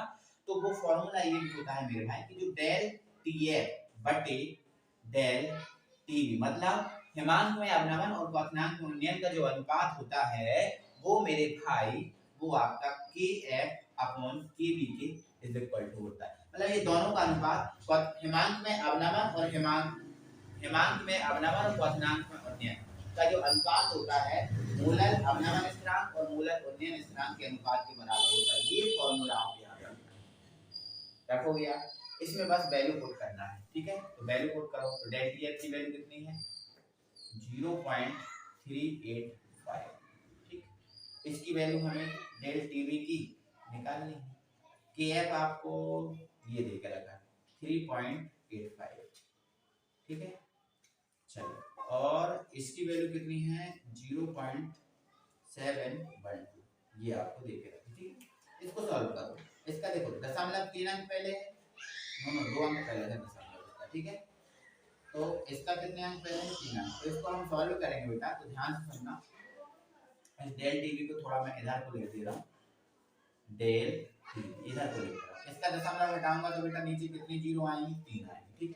A: तो वो फॉर्मूला ये होता है मेरे भाई कि जो डेल टीएफ बटे डेल टीवी, मतलब हिमांक में अवनमन और क्वथनांक में उन्नयन का जो अनुपात होता है वो मेरे भाई वो आपका के एफ अपॉन के बी के इज इक्वल टू होता है। मतलब ये दोनों का अनुपात हिमांक में अवनमन और हिमांक में अवनमन और क्वथनांक में उन्नयन का जो अनुपात होता है मूलल अवनमन स्थिरांक और मूलल उन्नयन स्थिरांक के अनुपात के बराबर होता है। ये फॉर्मूला आप याद रखोगे यार, इसमें बस वैल्यू पुट करना है, ठीक है। तो वैल्यू पुट करो, तो डेल टीएफ की वैल्यू कितनी है 0.385, ठीक। इसकी वैल्यू हमें डेल टीवी की निकालनी है, के एफ आपको ये देकर रखा 3.85, ठीक है। चलो, और इसकी वैल्यू कितनी है 0.712, ये आपको देके रखी, ठीक है। इसको सॉल्व करो, इसका देखो दशमलव 3 अंक पहले है, 2 अंक पहले है दशमलव इसका, ठीक है। तो इसका कितने अंक पहले हैं 3 अंक, तो इसको हम सॉल्व करेंगे बेटा। तो ध्यान से सुनना, इस डेल टीवी को थोड़ा मैं इधर को लिख दे रहा हूँ, डेल टीवी इधर को लिख रहा हूँ। इसका दशमलव हटाऊंगा तो बेटा नीचे कितनी जीरो आएंगी 3 आएंगी, ठीक है।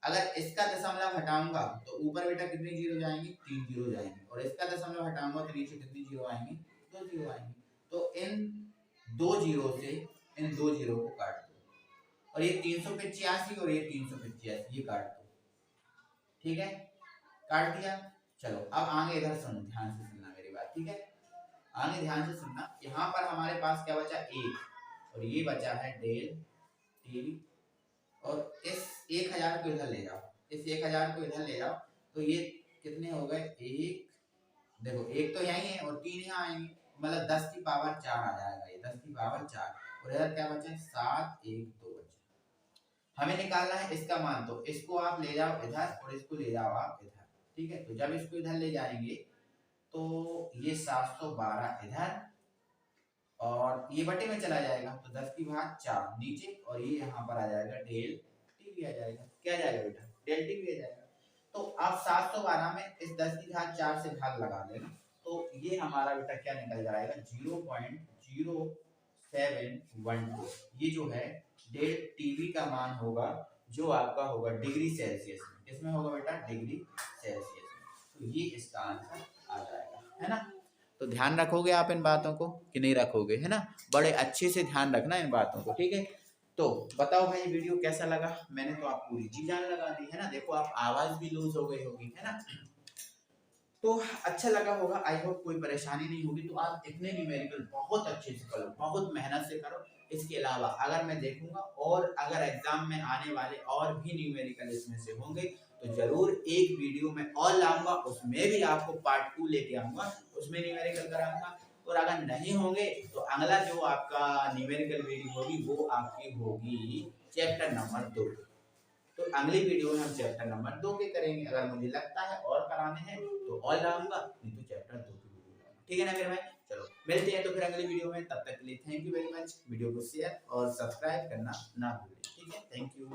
A: अगर इसका दशमलव हटाऊंगा तो ऊपर बेटा कितनी जीरो जाएंगी 3 जीरो जाएंगी, और इसका दशमलव हटाऊंगा तो नीचे कितनी जीरो आएंगी 2 जीरो आएंगी। तो इन 2 जीरो से इन 2 जीरो को काट दो, और ये 385 और ये 385 ये काट दो, ठीक है। काट दिया। चलो अब आगे इधर सुनो, ध्यान से सुनना मेरी बात, ठीक है। आगे ध्यान से सुनना, यहाँ पर हमारे पास क्या बचा 1, और ये बचा है डेल टीवी, और इस 1000 को इधर ले जाओ, इस 1000 को इधर ले जाओ, तो ये कितने हो गए, एक देखो एक तो यही है और 3 यहाँ आएंगे, मतलब 10 की पावर 4 आ जाएगा, ये 10 की पावर 4, और इधर क्या बचा 7 1 2 बचा। हमें निकालना है इसका मान, तो इसको आप ले जाओ इधर और इसको ले जाओ आप इधर, ठीक है। तो जब इसको इधर ले जाएंगे तो ये 712 इधर और ये बटे में चला जाएगा, तो 10 की घात 4 नीचे, और ये यहाँ पर आ जाएगा डेल टीवी आ जाएगा। क्या आ जाएगा बेटा डेल टीवी आ जाएगा। तो आप 712 में इस 10 की घात 4 से भाग लगा देना, तो ये हमारा बेटा क्या निकल जाएगा 0.0712, ये जो है डेल टीवी का मान होगा, जो आपका होगा डिग्री सेल्सियस में। किसमें होगा बेटा डिग्री सेल्सियस में। तो ये इसका आंसर आ जाएगा, है ना। तो ध्यान रखोगे आप इन बातों को कि नहीं रखोगे, है ना। बड़े अच्छे से ध्यान रखना इन बातों को, ठीक है। तो बताओ भाई वीडियो कैसा लगा, मैंने तो आप पूरी जी जान लगा दी, है ना। देखो आप आवाज भी लूज हो गई होगी, है ना। तो अच्छा लगा होगा, आई होप कोई परेशानी नहीं होगी। तो आप इतने न्यूमेरिकल बहुत अच्छे से करो, बहुत मेहनत से करो। इसके अलावा अगर मैं देखूंगा और अगर एग्जाम में आने वाले और भी न्यूमेरिकल इसमें से होंगे तो जरूर एक वीडियो में और लाऊंगा, उसमें भी आपको पार्ट 2 लेके आऊंगा, उसमें न्यूमेरिकल कराऊंगा। और अगर नहीं होंगे तो अगला जो आपका न्यूमेरिकल वीडियो होगी वो आपकी होगी चैप्टर नंबर 2। तो अगली वीडियो में हम चैप्टर नंबर 2 के करेंगे। अगर मुझे लगता है और कराने हैं तो और लाऊंगा, नहीं तो चैप्टर 2 की वीडियो लाऊंगा, ठीक है ना मेरे भाई। चलो मिलते हैं तो फिर अगली वीडियो में, तब तक के लिए thank you very much. Video को शेयर और सब्सक्राइब करना ना भूलें, ठीक है। Thank you.